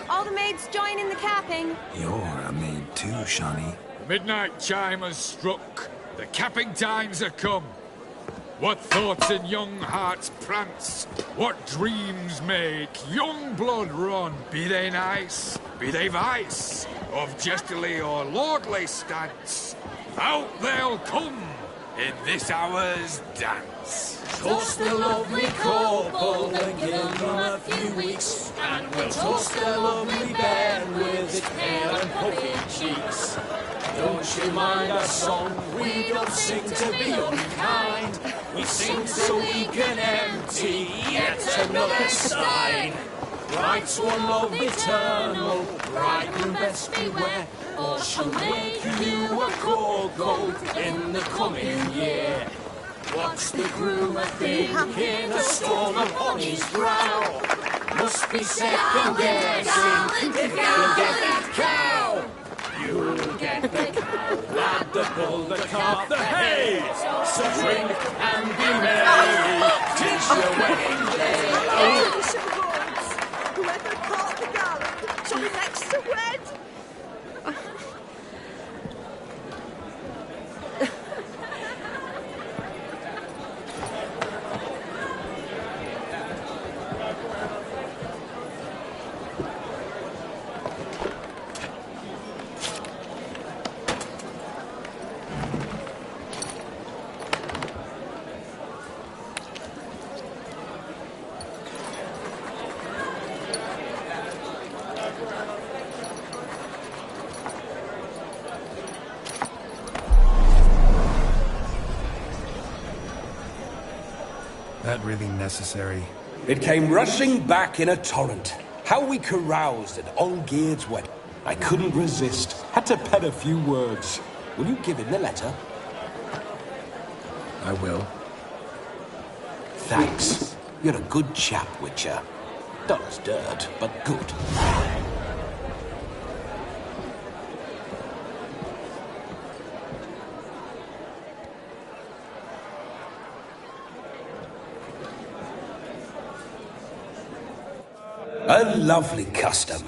All the maids join in the capping. You're a maid too, Shani. The midnight chime has struck. The capping times are come. What thoughts in young hearts prance? What dreams make young blood run? Be they nice, be they vice, of jestily or lordly stance, out they'll come in this hour's dance. Toast the lovely couple and give them a few weeks, and we'll toast the lovely bed with its pale and puffy cheeks. Don't you mind our song? We don't sing to be unkind. We sing so we can empty yet another stein. Writes one love eternal, bridegroom best beware, or she'll make you a cold in the coming year. What's the groom a-thinking? A storm upon his brow. Must be second guessing if you'll get that cow. You'll get the cow, lad, the bull, the calf, the hay. So drink and be merry, 'tis your wedding day. Whoever caught the garland shall be next to wed. That really necessary? It came rushing back in a torrent. How we caroused at Olgierd's wedding. I couldn't resist. Had to pen a few words. Will you give him the letter? I will. Thanks. You're a good chap, Witcher. Done as dirt, but good. A lovely custom.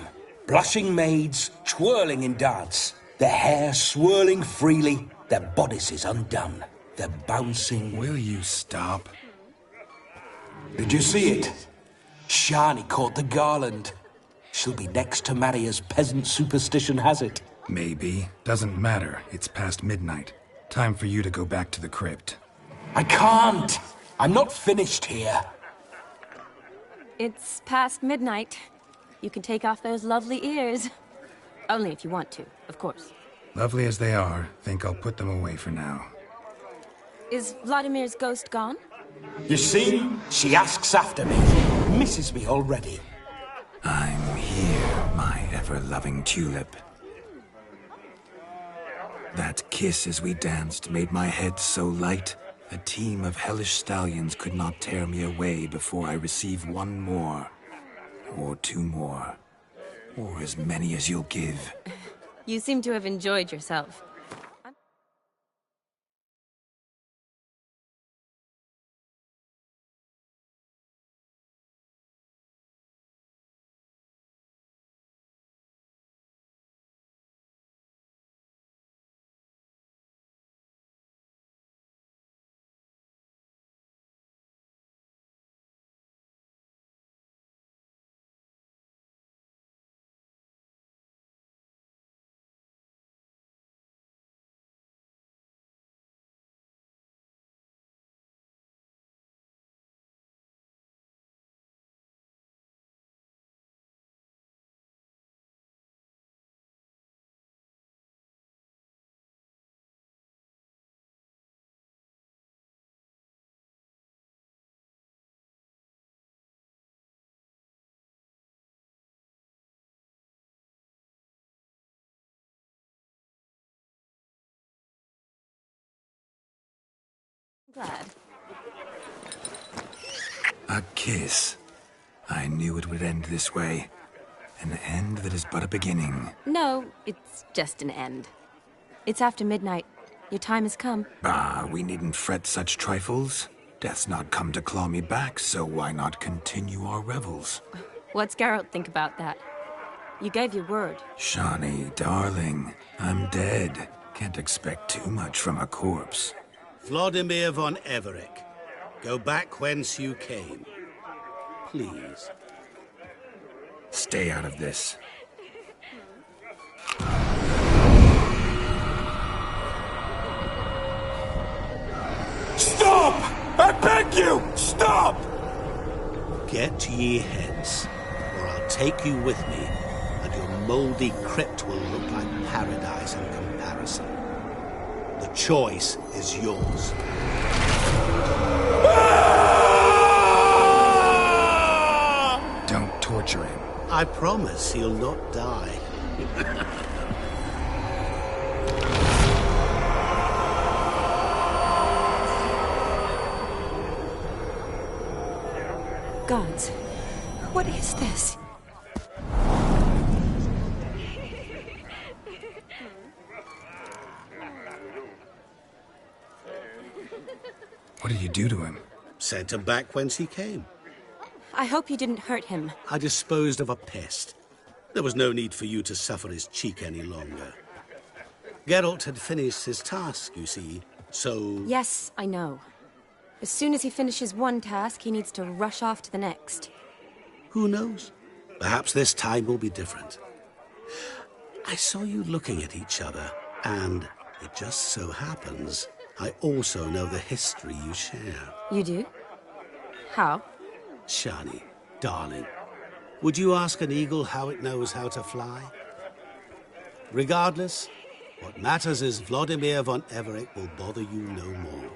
Blushing maids, twirling in dance. Their hair swirling freely, their bodices undone. They're bouncing... Will you stop? Did you see it? Shani caught the garland. She'll be next to marry as peasant superstition has it. Maybe. Doesn't matter. It's past midnight. Time for you to go back to the crypt. I can't. I'm not finished here. It's past midnight. You can take off those lovely ears. Only if you want to, of course. Lovely as they are, think I'll put them away for now. Is Vladimir's ghost gone? You see, she asks after me. Misses me already. I'm here, my ever-loving tulip. That kiss as we danced made my head so light, a team of hellish stallions could not tear me away before I receive one more. Or two more. Or as many as you'll give. You seem to have enjoyed yourself. Glad. A kiss. I knew it would end this way. An end that is but a beginning. No, it's just an end. It's after midnight. Your time has come. Ah, we needn't fret such trifles. Death's not come to claw me back, so why not continue our revels? What's Geralt think about that? You gave your word. Shani, darling, I'm dead. Can't expect too much from a corpse. Vladimir von Everec, go back whence you came. Please. Stay out of this. Stop! I beg you! Stop! Get ye hence, or I'll take you with me, and your mouldy crypt will look like paradise in comparison. The choice is yours. Don't torture him. I promise he'll not die. Gods, what is this? What did you do to him? Sent him back whence he came. I hope you didn't hurt him. I disposed of a pest. There was no need for you to suffer his cheek any longer. Geralt had finished his task, you see, so... Yes, I know. As soon as he finishes one task, he needs to rush off to the next. Who knows? Perhaps this time will be different. I saw you looking at each other, and it just so happens I also know the history you share. You do? How? Shani, darling, would you ask an eagle how it knows how to fly? Regardless, what matters is Vladimir von Everec will bother you no more.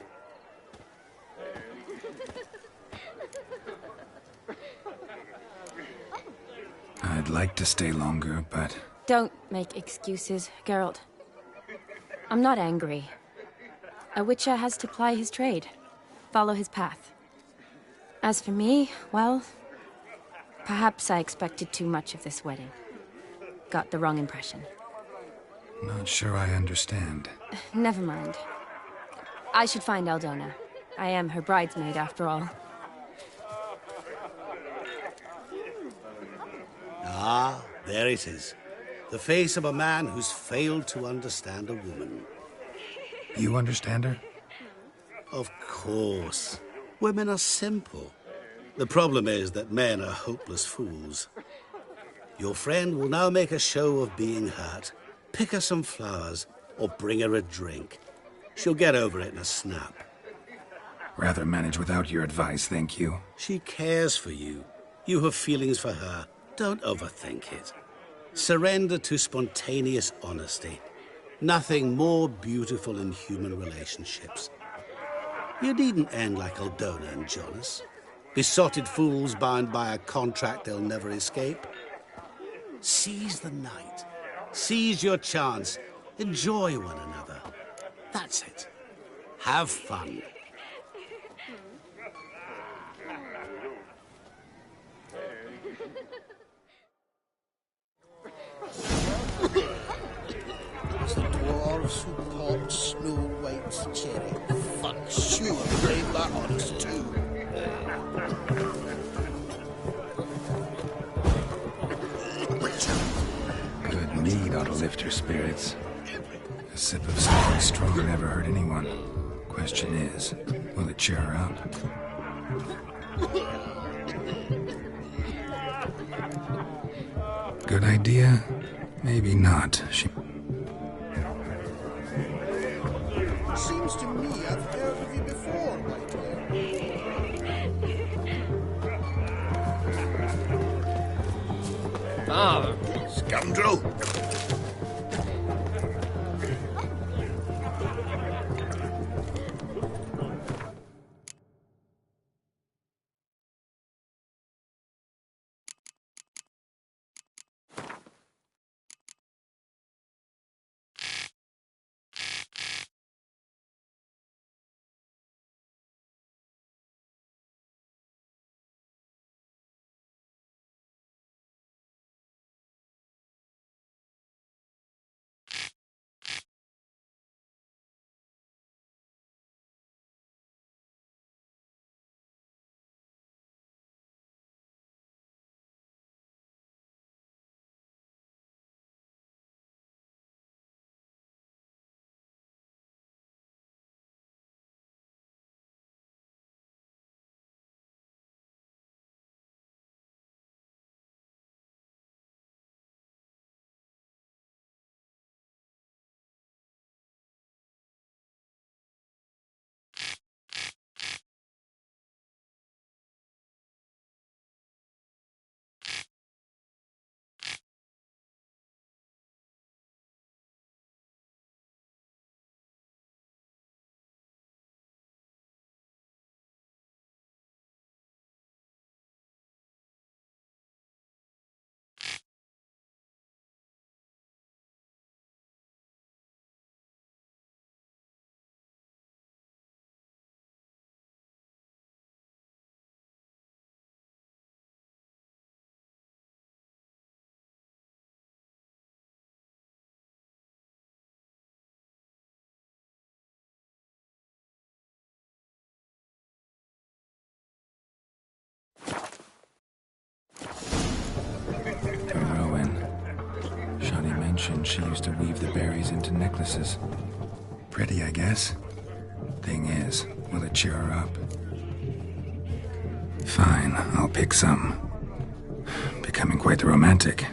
I'd like to stay longer, but... Don't make excuses, Geralt. I'm not angry. A witcher has to ply his trade, follow his path. As for me, well, perhaps I expected too much of this wedding. Got the wrong impression. Not sure I understand. Never mind. I should find Aldona. I am her bridesmaid, after all. Ah, there it is. The face of a man who's failed to understand a woman. You understand her? Of course. Women are simple. The problem is that men are hopeless fools. Your friend will now make a show of being hurt, pick her some flowers, or bring her a drink. She'll get over it in a snap. Rather manage without your advice, thank you. She cares for you. You have feelings for her. Don't overthink it. Surrender to spontaneous honesty. Nothing more beautiful in human relationships. You needn't end like Aldona and Jonas. Besotted fools bound by a contract they'll never escape. Seize the night. Seize your chance. Enjoy one another. That's it. Have fun. It's the dwarves who bought Snow White's cherry. Fuck, sure, blame that on us too. Good mead ought to lift your spirits. A sip of something strong never hurt anyone. Question is, will it cheer her up? Good idea? Maybe not. Seems to me I've heard of you before, Whitehair. Ah, scoundrel! She used to weave the berries into necklaces. Pretty, I guess. Thing is, will it cheer her up? Fine, I'll pick some. Becoming quite the romantic.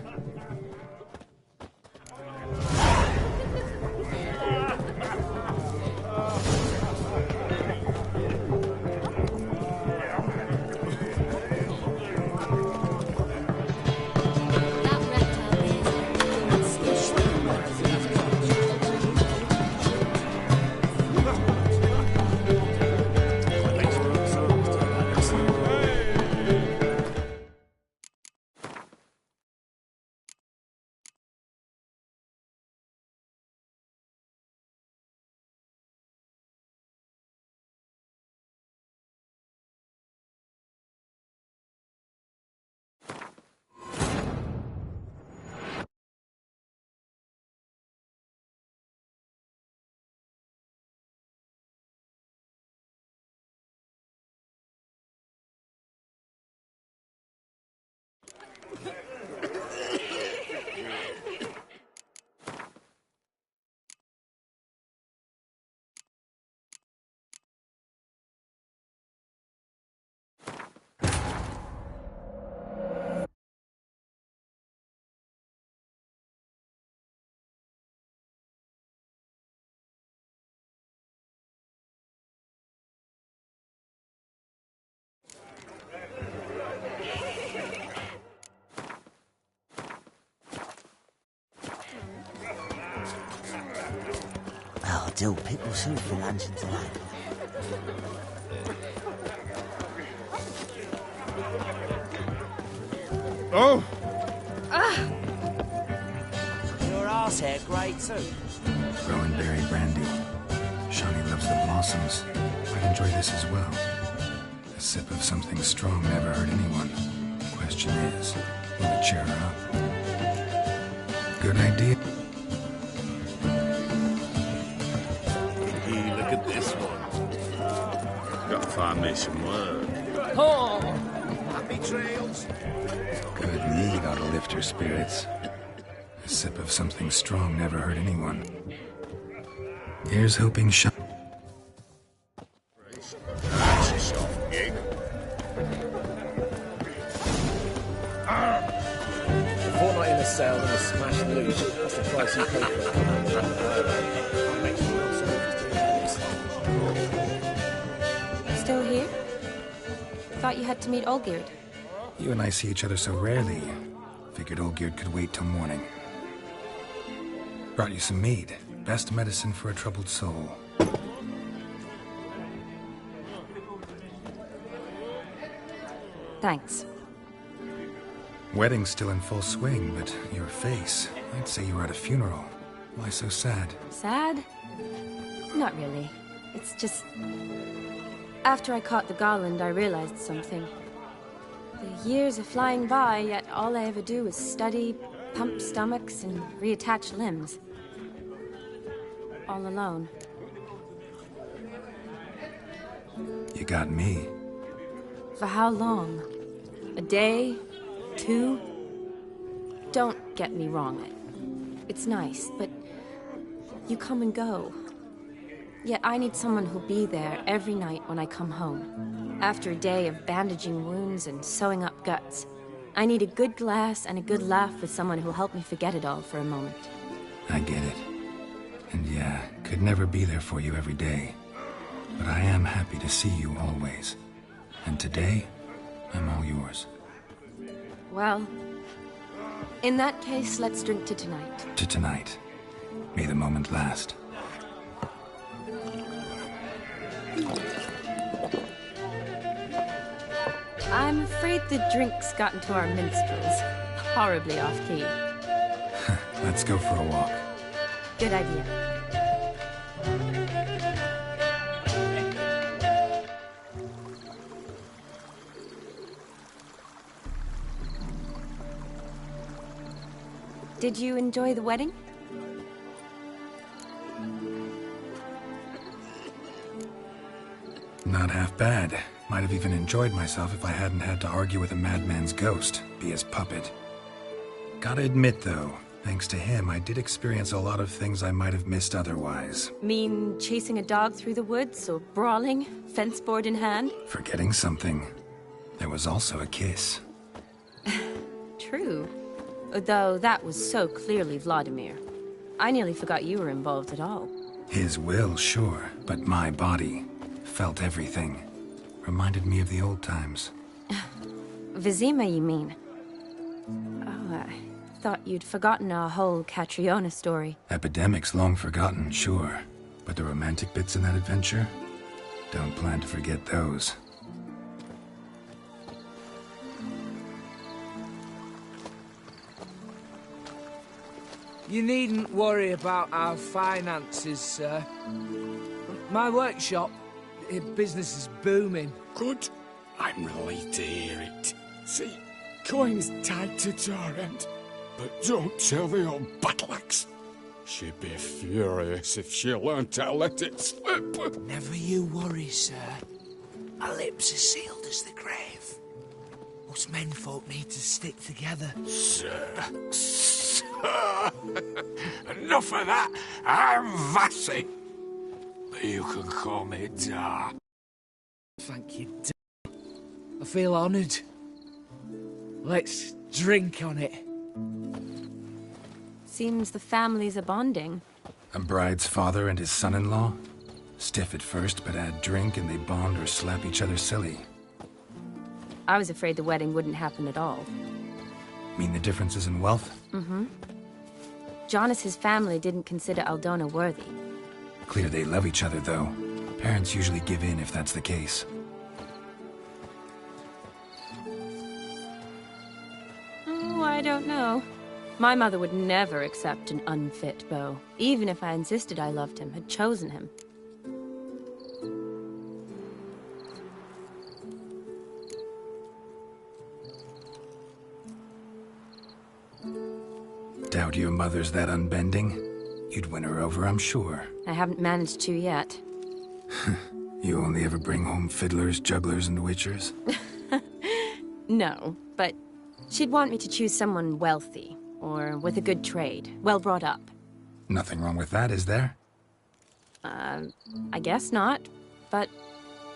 Oh, Dill pickle soup for luncheon tonight. Oh! Your arse hair grey too. Rowan berry brandy. Shawnee loves the blossoms. I'd enjoy this as well. A sip of something strong never hurt anyone. Question is, will it cheer her up? Good idea. Hey, look at this one. Got to find me some work. Oh! Happy trails. Good mead ought to lift her spirits. A sip of something strong never hurt anyone. Here's hoping That's a soft gig. A fortnight in a sale and a smashed loose. That's the price you pay for it. That makes me feel sorry. Still here? Thought you had to meet Olgierd. You and I see each other so rarely. Figured Olgierd could wait till morning. Brought you some mead. Best medicine for a troubled soul. Thanks. Wedding's still in full swing, but your face, I'd say you were at a funeral. Why so sad? Sad? Not really. It's just... After I caught the garland, I realized something. The years are flying by, yet all I ever do is study, pump stomachs, and reattach limbs. All alone. You got me. For how long? A day? 2? Don't get me wrong. It's nice, but you come and go. Yet I need someone who'll be there every night when I come home. After a day of bandaging wounds and sewing up guts, I need a good glass and a good laugh with someone who'll help me forget it all for a moment. I get it. And yeah, could never be there for you every day. But I am happy to see you always. And today, I'm all yours. Well, in that case, let's drink to tonight. To tonight. May the moment last. I'm afraid the drinks got into our minstrels. Horribly off-key. Let's go for a walk. Good idea. Did you enjoy the wedding? Not half bad. Might have even enjoyed myself if I hadn't had to argue with a madman's ghost, be his puppet. Gotta admit, though, thanks to him, I did experience a lot of things I might have missed otherwise. Mean chasing a dog through the woods, or brawling, fence board in hand? Forgetting something. There was also a kiss. True. Though that was so clearly Vladimir. I nearly forgot you were involved at all. His will, sure, but my body felt everything. Reminded me of the old times. Vizima, you mean? Oh, I thought you'd forgotten our whole Catriona story. Epidemics long forgotten, sure. But the romantic bits in that adventure? Don't plan to forget those. You needn't worry about our finances, sir. My workshop, business is booming. Good. I'm relieved to hear it. See, coin's tied to Torrent, but don't tell the old battle axe. She'd be furious if she learned to let it slip. Never you worry, sir. Our lips are sealed as the grave. Us menfolk need to stick together. Sir. Enough of that. I'm Vassy. But you can call me Dar. Thank you, Dar. I feel honoured. Let's drink on it. Seems the families are bonding. A bride's father and his son-in-law? Stiff at first, but add drink and they bond or slap each other silly. I was afraid the wedding wouldn't happen at all. Mean the differences in wealth? Mm-hmm. Jonas's family didn't consider Aldona worthy. Clear they love each other, though. Parents usually give in if that's the case. Oh, I don't know. My mother would never accept an unfit beau, even if I insisted I loved him, had chosen him. Doubt your mother's that unbending? You'd win her over, I'm sure. I haven't managed to yet. You only ever bring home fiddlers, jugglers, and witchers? No, but she'd want me to choose someone wealthy, or with a good trade, well brought up. Nothing wrong with that, is there? I guess not, but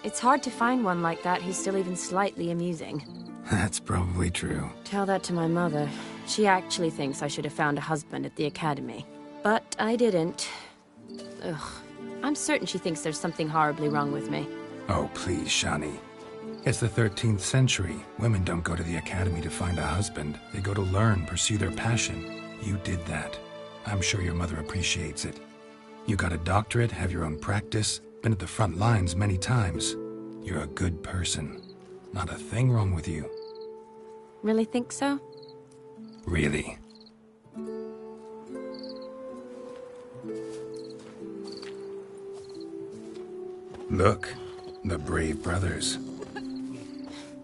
it's hard to find one like that who's still even slightly amusing. That's probably true. Tell that to my mother. She actually thinks I should have found a husband at the academy. But I didn't. Ugh. I'm certain she thinks there's something horribly wrong with me. Oh, please, Shani. It's the 13th century. Women don't go to the academy to find a husband. They go to learn, pursue their passion. You did that. I'm sure your mother appreciates it. You got a doctorate, have your own practice, been at the front lines many times. You're a good person. Not a thing wrong with you. Really think so? Really. Look, the brave brothers.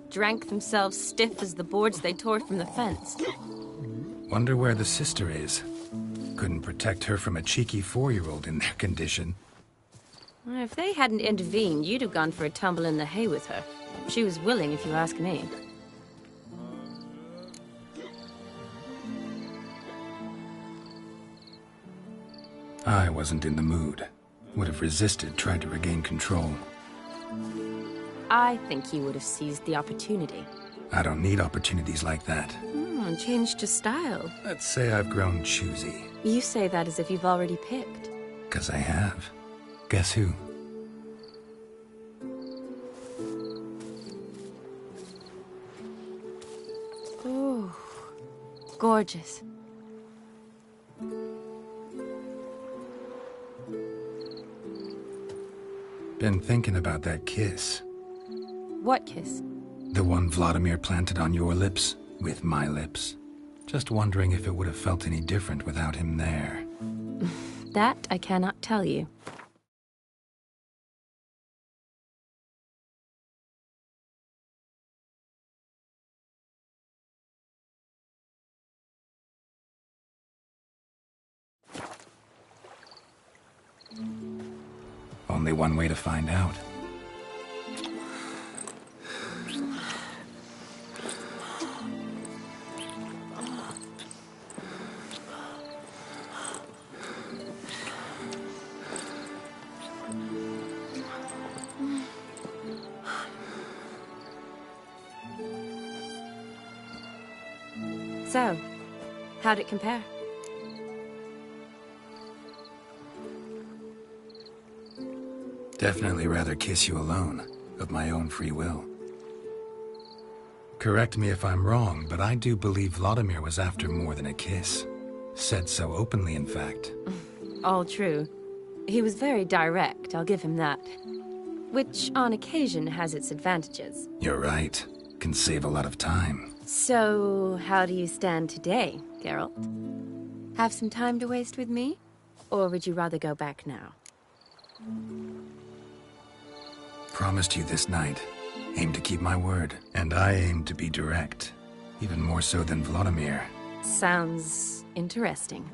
Drank themselves stiff as the boards they tore from the fence. Wonder where the sister is. Couldn't protect her from a cheeky 4-year-old in their condition. If they hadn't intervened, you'd have gone for a tumble in the hay with her. She was willing, if you ask me. I wasn't in the mood. Would have resisted, tried to regain control. I think you would have seized the opportunity. I don't need opportunities like that. Changed your style. Let's say I've grown choosy. You say that as if you've already picked. 'Cause I have. Guess who? Ooh, gorgeous. Been thinking about that kiss. What kiss? The one Vladimir planted on your lips, with my lips. Just wondering if it would have felt any different without him there. That I cannot tell you. Only one way to find out. So, how'd it compare? Definitely rather kiss you alone, of my own free will. Correct me if I'm wrong, but I do believe Vladimir was after more than a kiss. Said so openly, in fact. All true. He was very direct, I'll give him that. Which, on occasion, has its advantages. You're right. Can save a lot of time. So, how do you stand today, Geralt? Have some time to waste with me? Or would you rather go back now? Promised you this night. Aim to keep my word. And I aim to be direct. Even more so than Vladimir. Sounds interesting.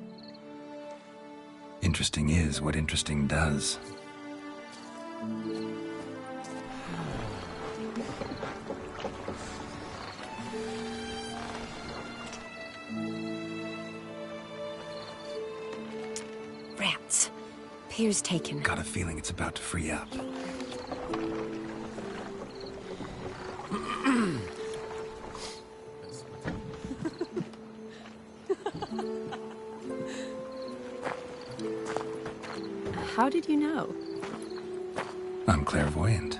Interesting is what interesting does. Rats. Pier's taken. Got a feeling it's about to free up. How did you know? I'm clairvoyant.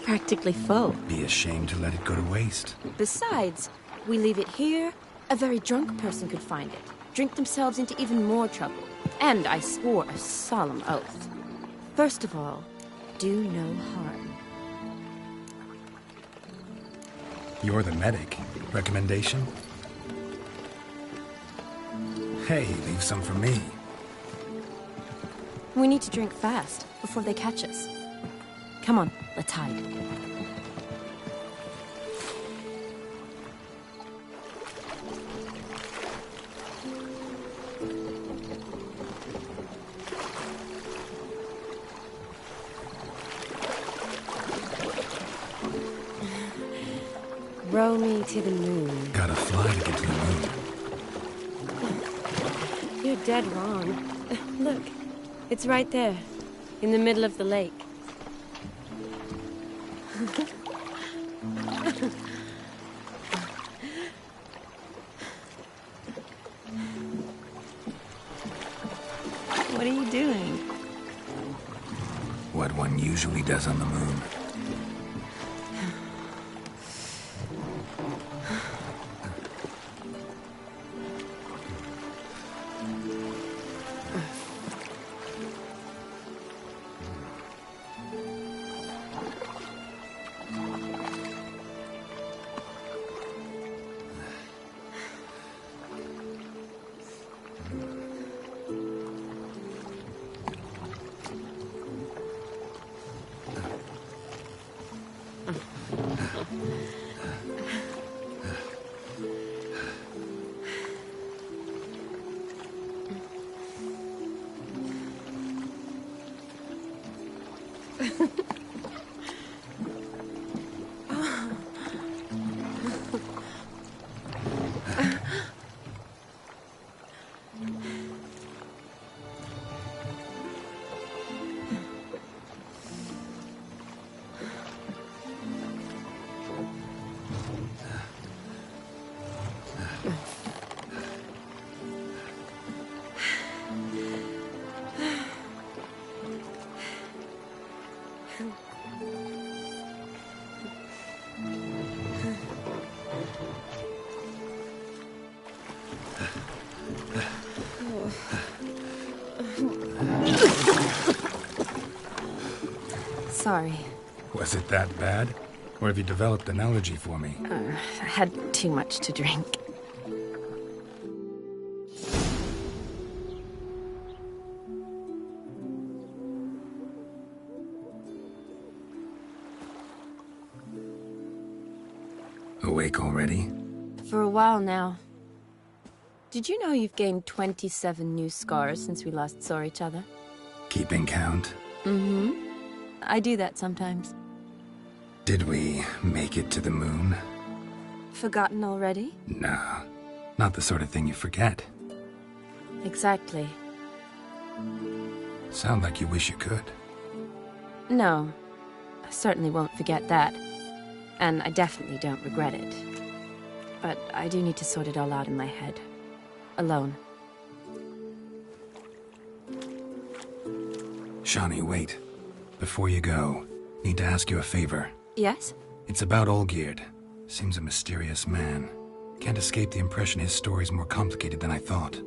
Practically full. Be ashamed to let it go to waste. Besides, We leave it here, a very drunk person could find it, drink themselves into even more trouble. And I swore a solemn oath. First of all, do no harm. You're the medic. Recommendation? Hey, leave some for me. We need to drink fast, before they catch us. Come on, let's hide. Row me to the moon. Gotta fly to get to the moon. You're dead wrong. Look, it's right there, in the middle of the lake. What are you doing? What one usually does on the moon. Sorry. Was it that bad? Or have you developed an allergy for me? I had too much to drink. Awake already? For a while now. Did you know you've gained 27 new scars since we last saw each other? Keeping count? Mm-hmm. I do that sometimes. Did we make it to the moon? Forgotten already? Nah, not the sort of thing you forget. Exactly. Sound like you wish you could. No, I certainly won't forget that. And I definitely don't regret it. But I do need to sort it all out in my head. Alone. Shani, wait. Before you go, need to ask you a favor. Yes? It's about Olgierd. Seems a mysterious man. Can't escape the impression his story's more complicated than I thought.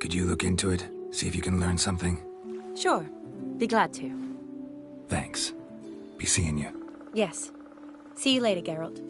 Could you look into it? See if you can learn something? Sure. Be glad to. Thanks. Be seeing you. Yes. See you later, Geralt.